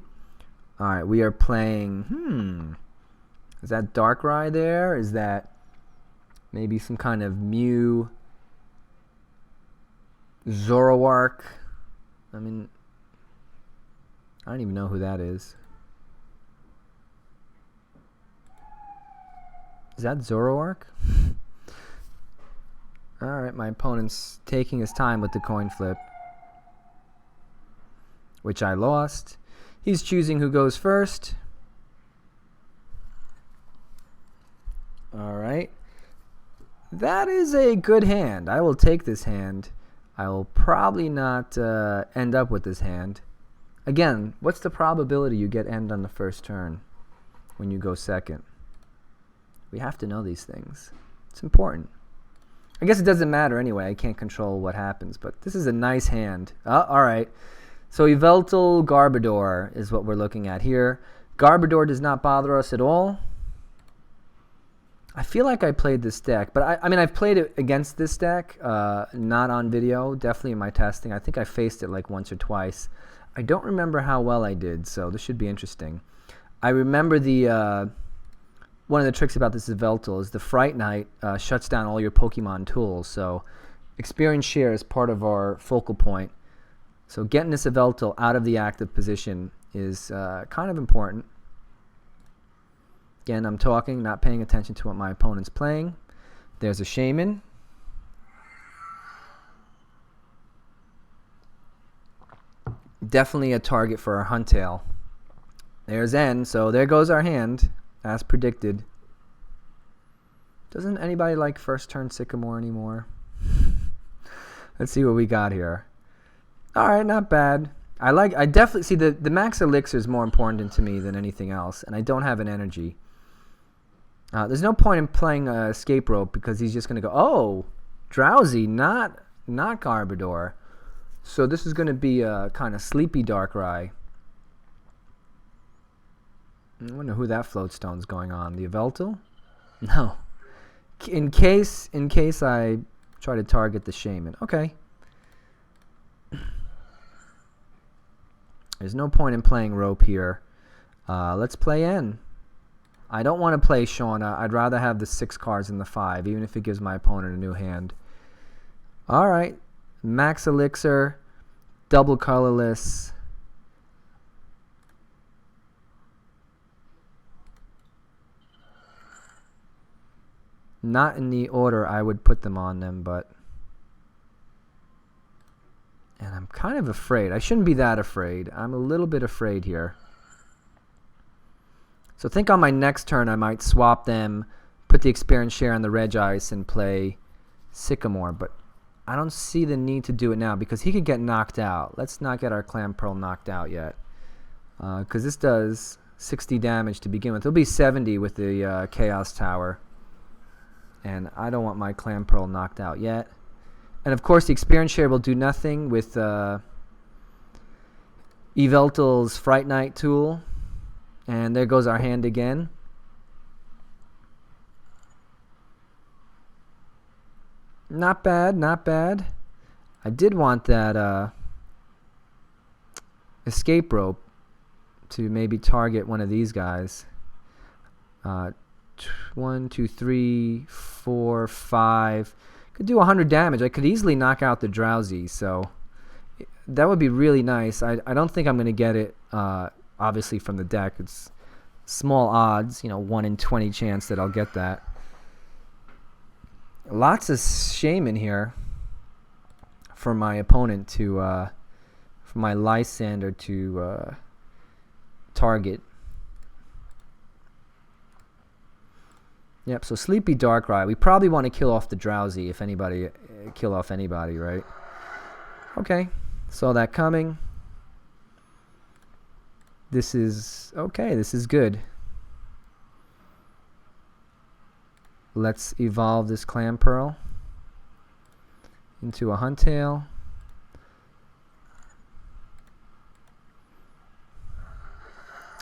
All right, we are playing, is that Darkrai there? Is that maybe some kind of Mew, Zoroark? I don't even know who that is. Is that Zoroark? Alright, my opponent's taking his time with the coin flip, which I lost. He's choosing who goes first. Alright. That is a good hand. I will take this hand. I will probably not end up with this hand. Again, what's the probability you get end on the first turn when you go second? We have to know these things. It's important. I guess it doesn't matter anyway. I can't control what happens, but this is a nice hand. All right. So Yveltal Garbodor is what we're looking at here. Garbodor does not bother us at all. I feel like I played this deck, but I've played it against this deck, not on video, definitely in my testing. I think I faced it like once or twice. I don't remember how well I did, so this should be interesting. I remember the one of the tricks about this Yveltal is the Fright Knight shuts down all your Pokemon tools, so experience share is part of our focal point. So getting this Yveltal out of the active position is kind of important. Again, I'm talking, not paying attention to what my opponent's playing. There's a Shaman. Definitely a target for our Huntail. There's N, so there goes our hand, as predicted. Doesn't anybody like first turn Sycamore anymore? Let's see what we got here. All right, not bad. I definitely see the Max Elixir is more important to me than anything else, and I don't have an energy. There's no point in playing Escape Rope because he's just going to go, oh, Drowsy, not Garbodor. So this is going to be a kind of sleepy Darkrai. I wonder who that Floatstone's going on. The Yveltal? No. In case I try to target the Shaman. Okay. There's no point in playing Rope here. Let's play N. I don't want to play Shauna. I'd rather have the 6 cards than the 5, even if it gives my opponent a new hand. Alright. Max Elixir. Double colorless. Not in the order I would put them on them, but... And I'm kind of afraid. I shouldn't be that afraid. I'm a little bit afraid here. So think on my next turn I might swap them, put the experience share on the Regice and play Sycamore. But I don't see the need to do it now because he could get knocked out. Let's not get our Clamperl knocked out yet. Because this does 60 damage to begin with. It'll be 70 with the Chaos Tower. And I don't want my Clamperl knocked out yet. And of course the experience share will do nothing with Yveltal's Fright Night tool. And there goes our hand again. Not bad, not bad. I did want that Escape Rope to maybe target one of these guys. 1, 2, 3, 4, 5. Could do 100 damage. I could easily knock out the Drowsy, so that would be really nice. I don't think I'm going to get it, obviously, from the deck. It's small odds, 1 in 20 chance that I'll get that. Lots of Shaman here for my opponent to, for my Lysandre to target. Yep, so Sleepy Darkrai. We probably want to kill off the Drowsy if anybody, kill off anybody, right? Okay, saw that coming. This is, okay, this is good. Let's evolve this Clamperl into a Huntail.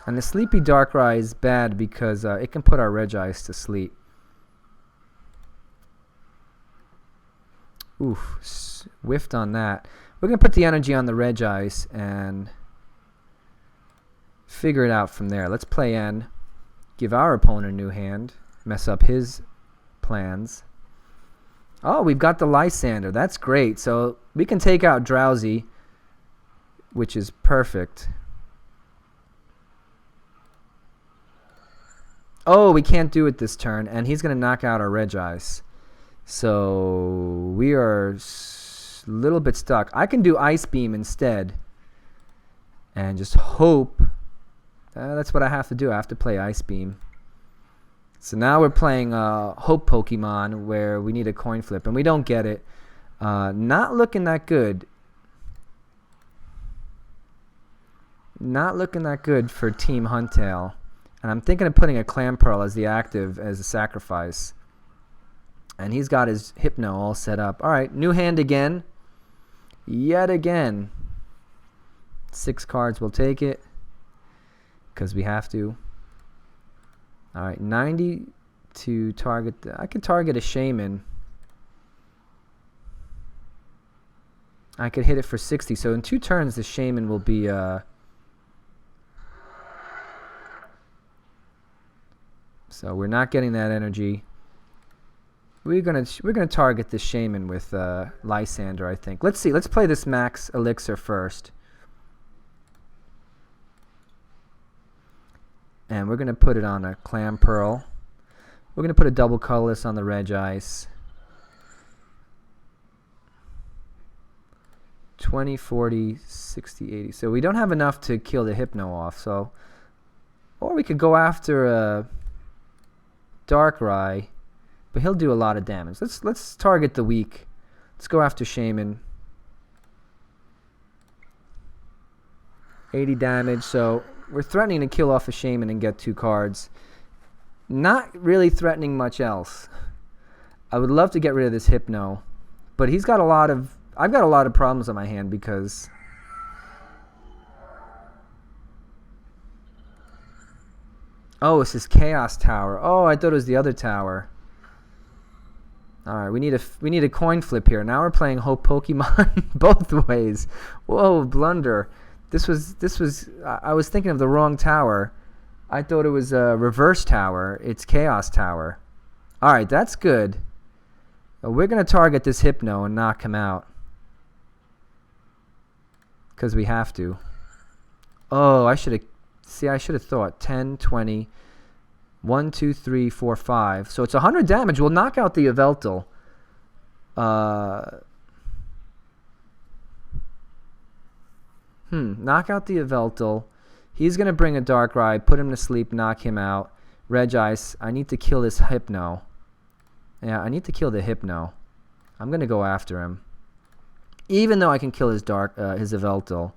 And the Sleepy Darkrai is bad because it can put our Regice to sleep. Oof, whiffed on that. We're going to put the energy on the Regice and figure it out from there. Let's play N. Give our opponent a new hand. Mess up his plans. Oh, we've got the Lysandre. That's great. So we can take out Drowsy, which is perfect. Oh, we can't do it this turn, and he's going to knock out our Regice. So we are a little bit stuck. I can do Ice Beam instead and just hope. That's what I have to do. I have to play Ice Beam. So now we're playing Hope Pokemon where we need a coin flip, and we don't get it. Not looking that good. Not looking that good for Team Huntail. And I'm thinking of putting a Clamperl as the active as a sacrifice. And he's got his Hypno all set up. Alright, new hand again. Yet again. 6 cards, we'll take it. Because we have to. Alright, 90 to target. I could target a Shaman. I could hit it for 60. So in 2 turns, the Shaman will be... So we're not getting that energy. We're gonna target the Shaman with Lysandre, I think. Let's see. Let's play this Max Elixir first. And we're gonna put it on a Clamperl. We're gonna put a double colorless on the Regice. 20, 40, 60, 80. So we don't have enough to kill the Hypno off. So, or we could go after a Darkrai, but he'll do a lot of damage. Let's target the weak. Let's go after Shaman. 80 damage, so we're threatening to kill off a Shaman and get 2 cards. Not really threatening much else. I would love to get rid of this Hypno, but he's got a lot of... I've got a lot of problems on my hand because... Oh, it's his Chaos Tower. Oh, I thought it was the other tower. Alright, we need a coin flip here. Now we're playing Hope Pokemon both ways. Whoa, blunder. This was I was thinking of the wrong tower. I thought it was a reverse tower. It's Chaos Tower. Alright, that's good. We're going to target this Hypno and knock him out. Because we have to. Oh, I should have thought. 10, 20, 1, 2, 3, 4, 5. So it's 100 damage. We'll knock out the Yveltal. Knock out the Yveltal. He's going to bring a Darkrai, put him to sleep, knock him out. Regice, I need to kill this Hypno. Yeah, I need to kill the Hypno. I'm going to go after him. Even though I can kill his Yveltal.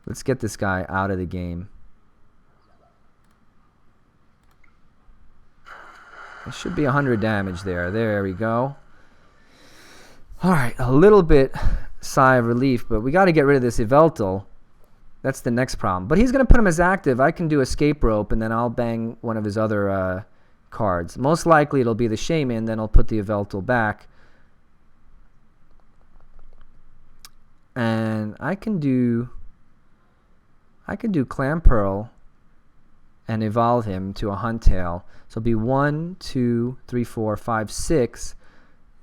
Let's get this guy out of the game. It should be 100 damage there. There we go. Alright, a little bit sigh of relief, but we got to get rid of this Yveltal. That's the next problem. But he's going to put him as active. I can do Escape Rope, and then I'll bang one of his other cards. Most likely it'll be the Shaman, then I'll put the Yveltal back. And I can do Clamperl and evolve him to a Huntail. So it'll be 1, 2, 3, 4, 5, 6.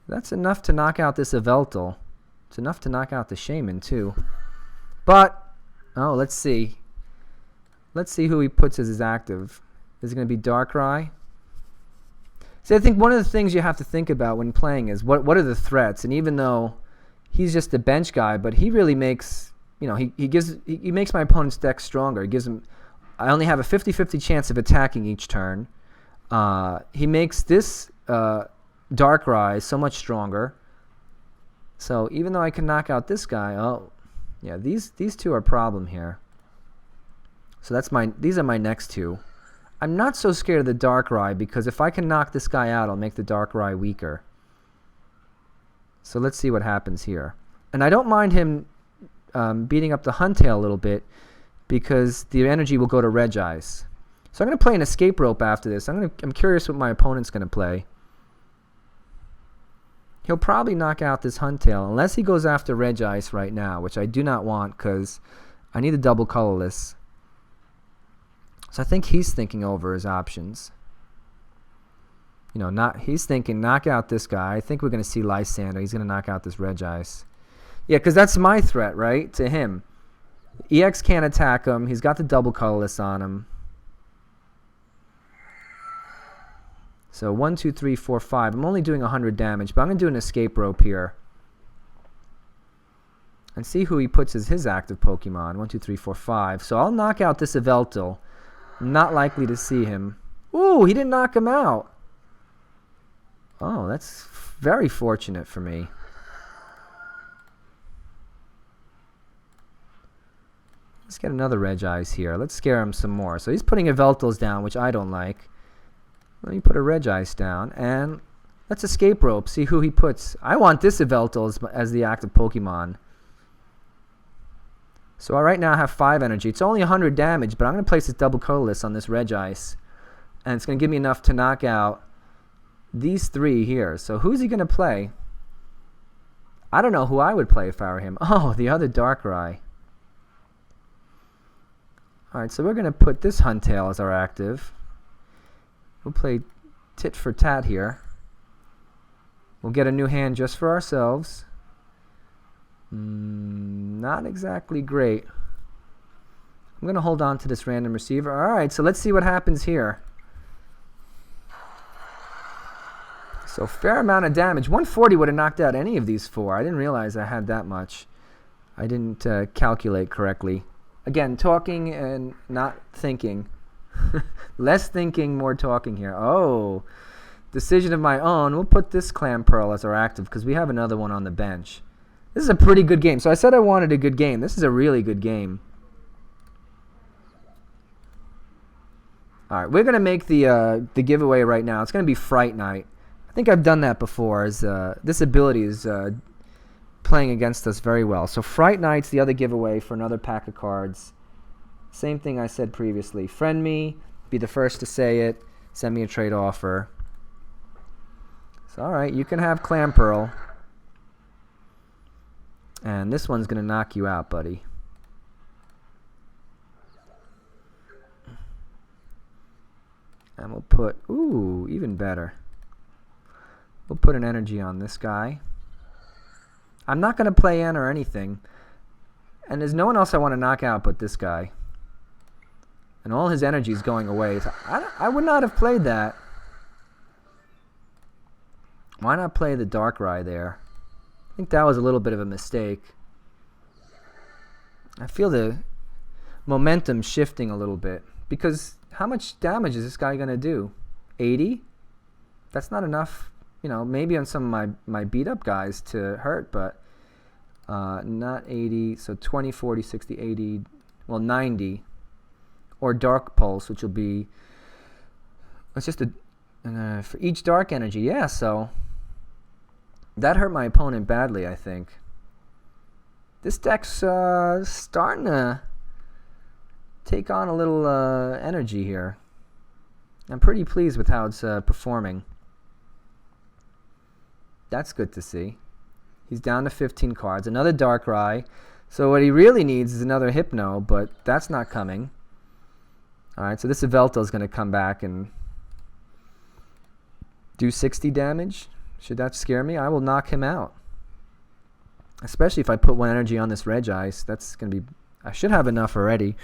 That's enough to knock out this Yveltal. It's enough to knock out the Shaman too. But, oh, let's see. Let's see who he puts as his active. Is it going to be Darkrai? See, I think one of the things you have to think about when playing is what are the threats? And even though he's just a bench guy, but he really makes, you know, he makes my opponent's deck stronger. He gives him, I only have a 50-50 chance of attacking each turn. He makes this Darkrai so much stronger. So even though I can knock out this guy, oh, yeah, these two are a problem here. So these are my next two. I'm not so scared of the Darkrai because if I can knock this guy out, I'll make the Darkrai weaker. So let's see what happens here. And I don't mind him beating up the Huntail a little bit because the energy will go to Regice. So I'm going to play an Escape Rope after this. I'm curious what my opponent's going to play. He'll probably knock out this Huntail unless he goes after Regice right now, which I do not want because I need a double colorless. So I think he's thinking over his options. You know, he's thinking knock out this guy. I think we're going to see Lysandre. He's going to knock out this Regice. Yeah, because that's my threat, right, to him. EX can't attack him. He's got the double colorless on him. So 1, 2, 3, 4, 5. I'm only doing 100 damage, but I'm going to do an Escape Rope here. And see who he puts as his active Pokemon. 1, 2, 3, 4, 5. So I'll knock out this Yveltal. Not likely to see him. Ooh, he didn't knock him out. Oh, that's very fortunate for me. Let's get another Regice here. Let's scare him some more. So he's putting Yveltals down, which I don't like. Let me put a Regice down, and let's Escape Rope, see who he puts. I want this Yveltal as the active Pokemon. So right now I have 5 energy. It's only 100 damage, but I'm going to place this double colorless on this Regice. And it's going to give me enough to knock out these 3 here. So who's he going to play? I don't know who I would play if I were him. Oh, the other Darkrai. Alright, so we're going to put this Huntail as our active. We'll play tit for tat here. We'll get a new hand just for ourselves. Not exactly great. I'm going to hold on to this random receiver. Alright, so let's see what happens here. So fair amount of damage. 140 would have knocked out any of these 4. I didn't realize I had that much. I didn't calculate correctly. Again, talking and not thinking. Less thinking, more talking here. Oh, decision of my own, we'll put this Clamperl as our active because we have another one on the bench. This is a pretty good game. So I said I wanted a good game. This is a really good game. All right, we're going to make the giveaway right now. It's going to be Fright Night. I think I've done that before. As this ability is playing against us very well. So Fright Night's the other giveaway for another pack of cards. Same thing I said previously. Friend me, be the first to say it, send me a trade offer. So, all right, you can have Clamperl. And this one's going to knock you out, buddy. And we'll put, ooh, even better. We'll put an energy on this guy. I'm not going to play in or anything. And there's no one else I want to knock out but this guy. And all his energy is going away. So I would not have played that. Why not play the Darkrai there? I think that was a little bit of a mistake. I feel the momentum shifting a little bit. Because how much damage is this guy going to do? 80? That's not enough, you know, maybe on some of my beat-up guys to hurt, but not 80. So 20, 40, 60, 80, well, 90. Or Dark Pulse, which will be, it's just a, for each Dark Energy, yeah, so that hurt my opponent badly, I think. This deck's starting to take on a little energy here. I'm pretty pleased with how it's performing. That's good to see. He's down to 15 cards. Another Darkrai. So what he really needs is another Hypno, but that's not coming. Alright, so this Yveltal is going to come back and do 60 damage. Should that scare me? I will knock him out. Especially if I put one energy on this Regice. That's going to be... I should have enough already.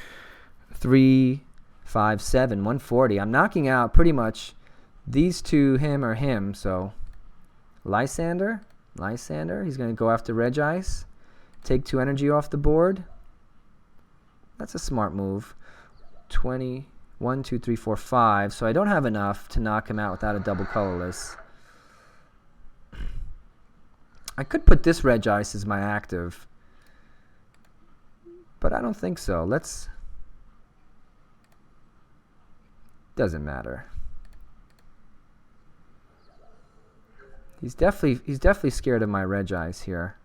3, 5, 7, 140. I'm knocking out pretty much these two, him or him. So Lysandre. He's going to go after Regice. Take 2 energy off the board. That's a smart move. 20, 1, 2, 3, 4, 5. So I don't have enough to knock him out without a double colorless. I could put this Regice as my active, but I don't think so. Let's... Doesn't matter. He's definitely scared of my Regice here,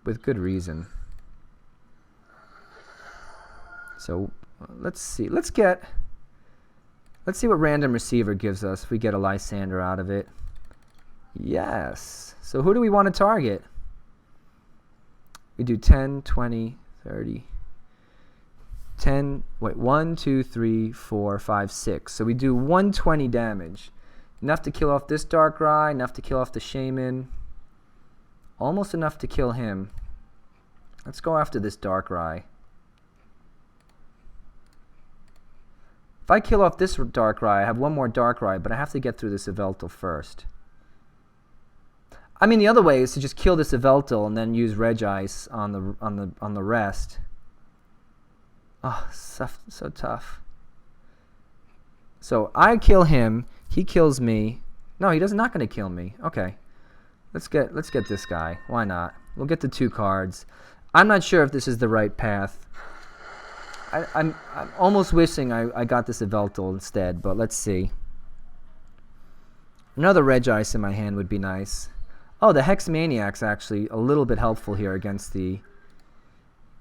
with good reason. So let's see. Let's see what Random Receiver gives us if we get a Lysandre out of it. Yes. So who do we want to target? We do 10, 20, 30. 10, wait, 1, 2, 3, 4, 5, 6. So we do 120 damage. Enough to kill off this Darkrai, enough to kill off the Shaman. Almost enough to kill him. Let's go after this Darkrai. If I kill off this Darkrai, I have one more Darkrai, but I have to get through this Yveltal first. I mean, the other way is to just kill this Yveltal and then use Regice on the rest. Oh, so tough. So I kill him. He kills me. No, he does not going to kill me. Okay, let's get this guy. Why not? We'll get the 2 cards. I'm not sure if this is the right path. I'm almost wishing I got this Yveltal instead, but let's see. Another Regice in my hand would be nice. Oh, the Hex Maniac's actually a little bit helpful here against the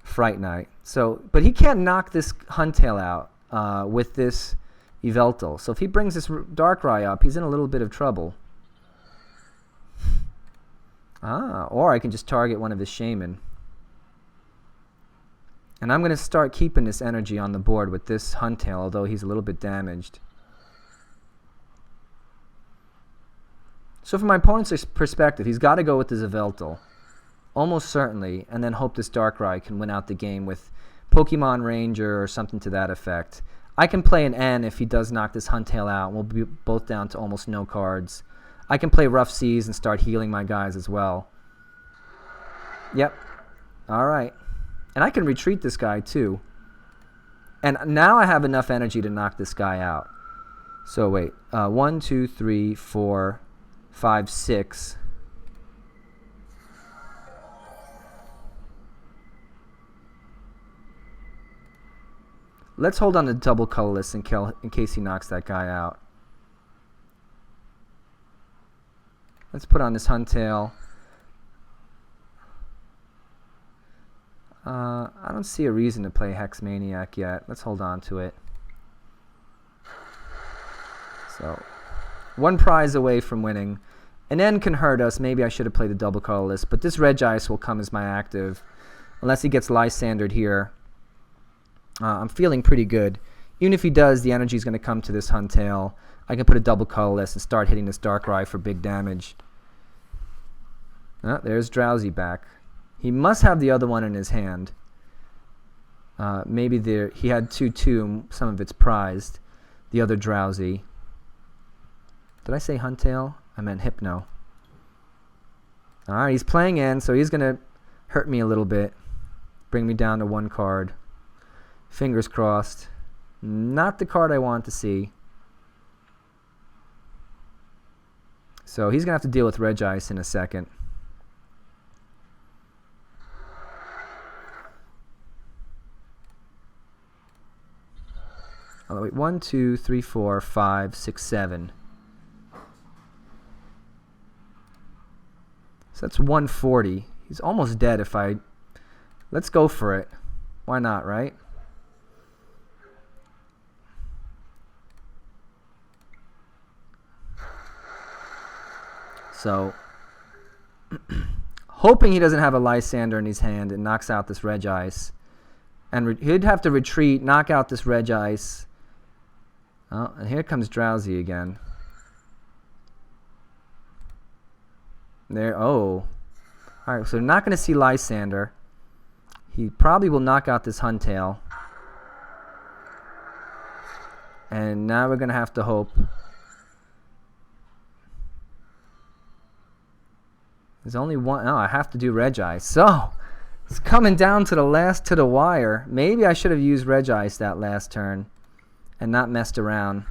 Fright Night. So, but he can't knock this Huntail out with this Yveltal. So if he brings this Darkrai up, he's in a little bit of trouble. Or I can just target one of his Shaman. And I'm going to start keeping this energy on the board with this Huntail, although he's a little bit damaged. So from my opponent's perspective, he's got to go with his Yveltal. Almost certainly, and then hope this Darkrai can win out the game with Pokemon Ranger or something to that effect. I can play an N if he does knock this Huntail out, and we'll be both down to almost no cards. I can play Rough Seas and start healing my guys as well. Yep. Alright. And I can retreat this guy too. And now I have enough energy to knock this guy out. So wait, 1, 2, 3, 4, 5, 6. Let's hold on to double colorless in case he knocks that guy out. Let's put on this Huntail. I don't see a reason to play Hex Maniac yet. Let's hold on to it. So, one prize away from winning. An N can hurt us. Maybe I should have played the double colorless, but this Regice will come as my active. Unless he gets Lysandred here. I'm feeling pretty good. Even if he does, the energy is going to come to this Huntail. I can put a double colorless and start hitting this Darkrai for big damage. There's Drowsy back. He must have the other one in his hand. Maybe he had 2-2, some of it's prized. The other Drowsy. Did I say Huntail? I meant Hypno. Alright, he's playing in, so he's going to hurt me a little bit. Bring me down to 1 card. Fingers crossed. Not the card I want to see. So he's going to have to deal with Regice in a second. Oh, wait, 1, 2, 3, 4, 5, 6, 7. So that's 140. He's almost dead if I... Let's go for it. Why not, right? So, hoping he doesn't have a Lysandre in his hand and knocks out this Regice. And he'd have to retreat, knock out this Regice. Oh, and here comes Drowsy again. There, oh. Alright, so we're not going to see Lysandre. He probably will knock out this Huntail. And now we're going to have to hope. There's only one. Oh, I have to do Regice. So, it's coming down to the wire. Maybe I should have used Regice that last turn and not messed around,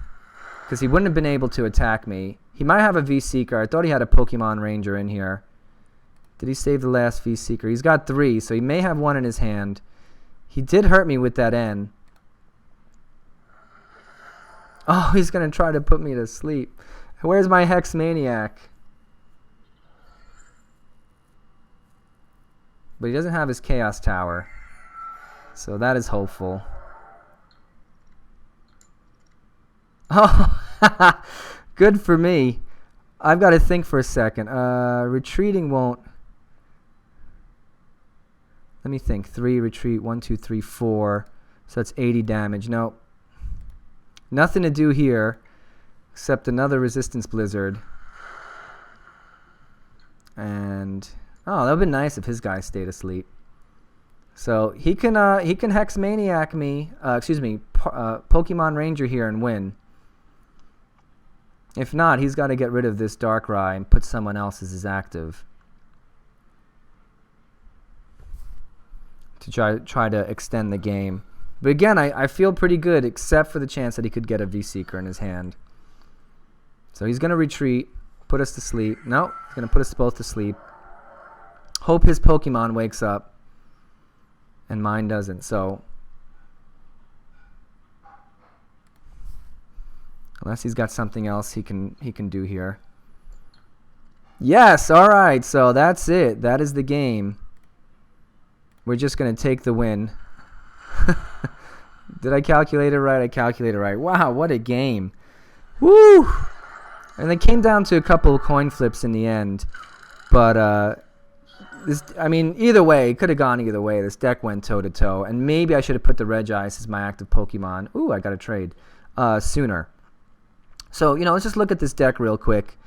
because he wouldn't have been able to attack me. He might have a V-Seeker. I thought he had a Pokemon Ranger in here. Did he save the last V-Seeker? He's got 3, so he may have 1 in his hand. He did hurt me with that N. Oh, he's going to try to put me to sleep. Where's my Hex Maniac? But he doesn't have his Chaos Tower. So that is hopeful. Oh, good for me. I've got to think for a second. Retreating won't. Let me think. 3, retreat. 1, 2, 3, 4. So that's 80 damage. Nope. Nothing to do here except another Resistance Blizzard. And... oh, that would be nice if his guy stayed asleep. So he can Hex Maniac me, Pokemon Ranger here and win. If not, he's got to get rid of this Darkrai and put someone else as his active to try to extend the game. But again, I feel pretty good, except for the chance that he could get a V-Seeker in his hand. So he's going to retreat, put us to sleep. No, he's going to put us both to sleep. Hope his Pokemon wakes up and mine doesn't. So unless he's got something else he can do here. Yes, all right. So that's it. That is the game. We're just going to take the win. Did I calculate it right? I calculated it right. Wow, what a game. Woo! And it came down to a couple of coin flips in the end. But I mean, either way, it could have gone either way. This deck went toe-to-toe. And maybe I should have put the Regice as my active Pokemon. Ooh, I got a trade. Sooner. So, let's just look at this deck real quick.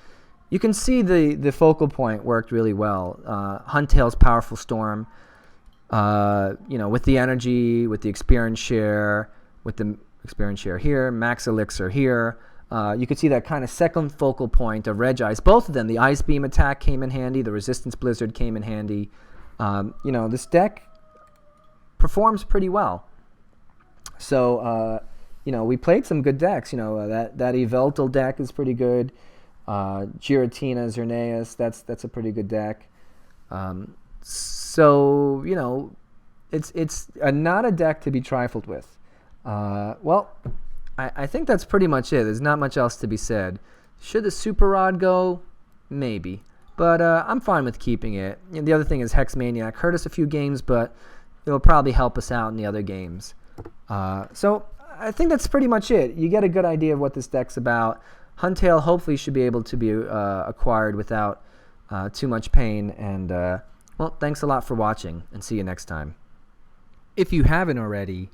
You can see the focal point worked really well. Huntail's Powerful Storm. With the energy, with the experience share, here, Max Elixir here. You could see that kind of second focal point of Regice. Both of them, the Ice Beam attack came in handy, the Resistance Blizzard came in handy. This deck performs pretty well. So, you know, we played some good decks. You know, that Yveltal deck is pretty good. Giratina Xerneas, that's a pretty good deck. So, you know, it's not a deck to be trifled with. Well, I think that's pretty much it. There's not much else to be said. Should the Super Rod go? Maybe. But I'm fine with keeping it. And the other thing is Hex Maniac hurt us a few games, but it'll probably help us out in the other games. So I think that's pretty much it. You get a good idea of what this deck's about. Huntail hopefully should be able to be acquired without too much pain. And, well, thanks a lot for watching, and see you next time. If you haven't already,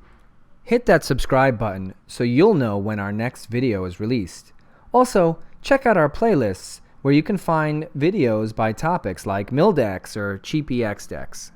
hit that subscribe button so you'll know when our next video is released. Also, check out our playlists where you can find videos by topics like mill decks or cheap EX decks.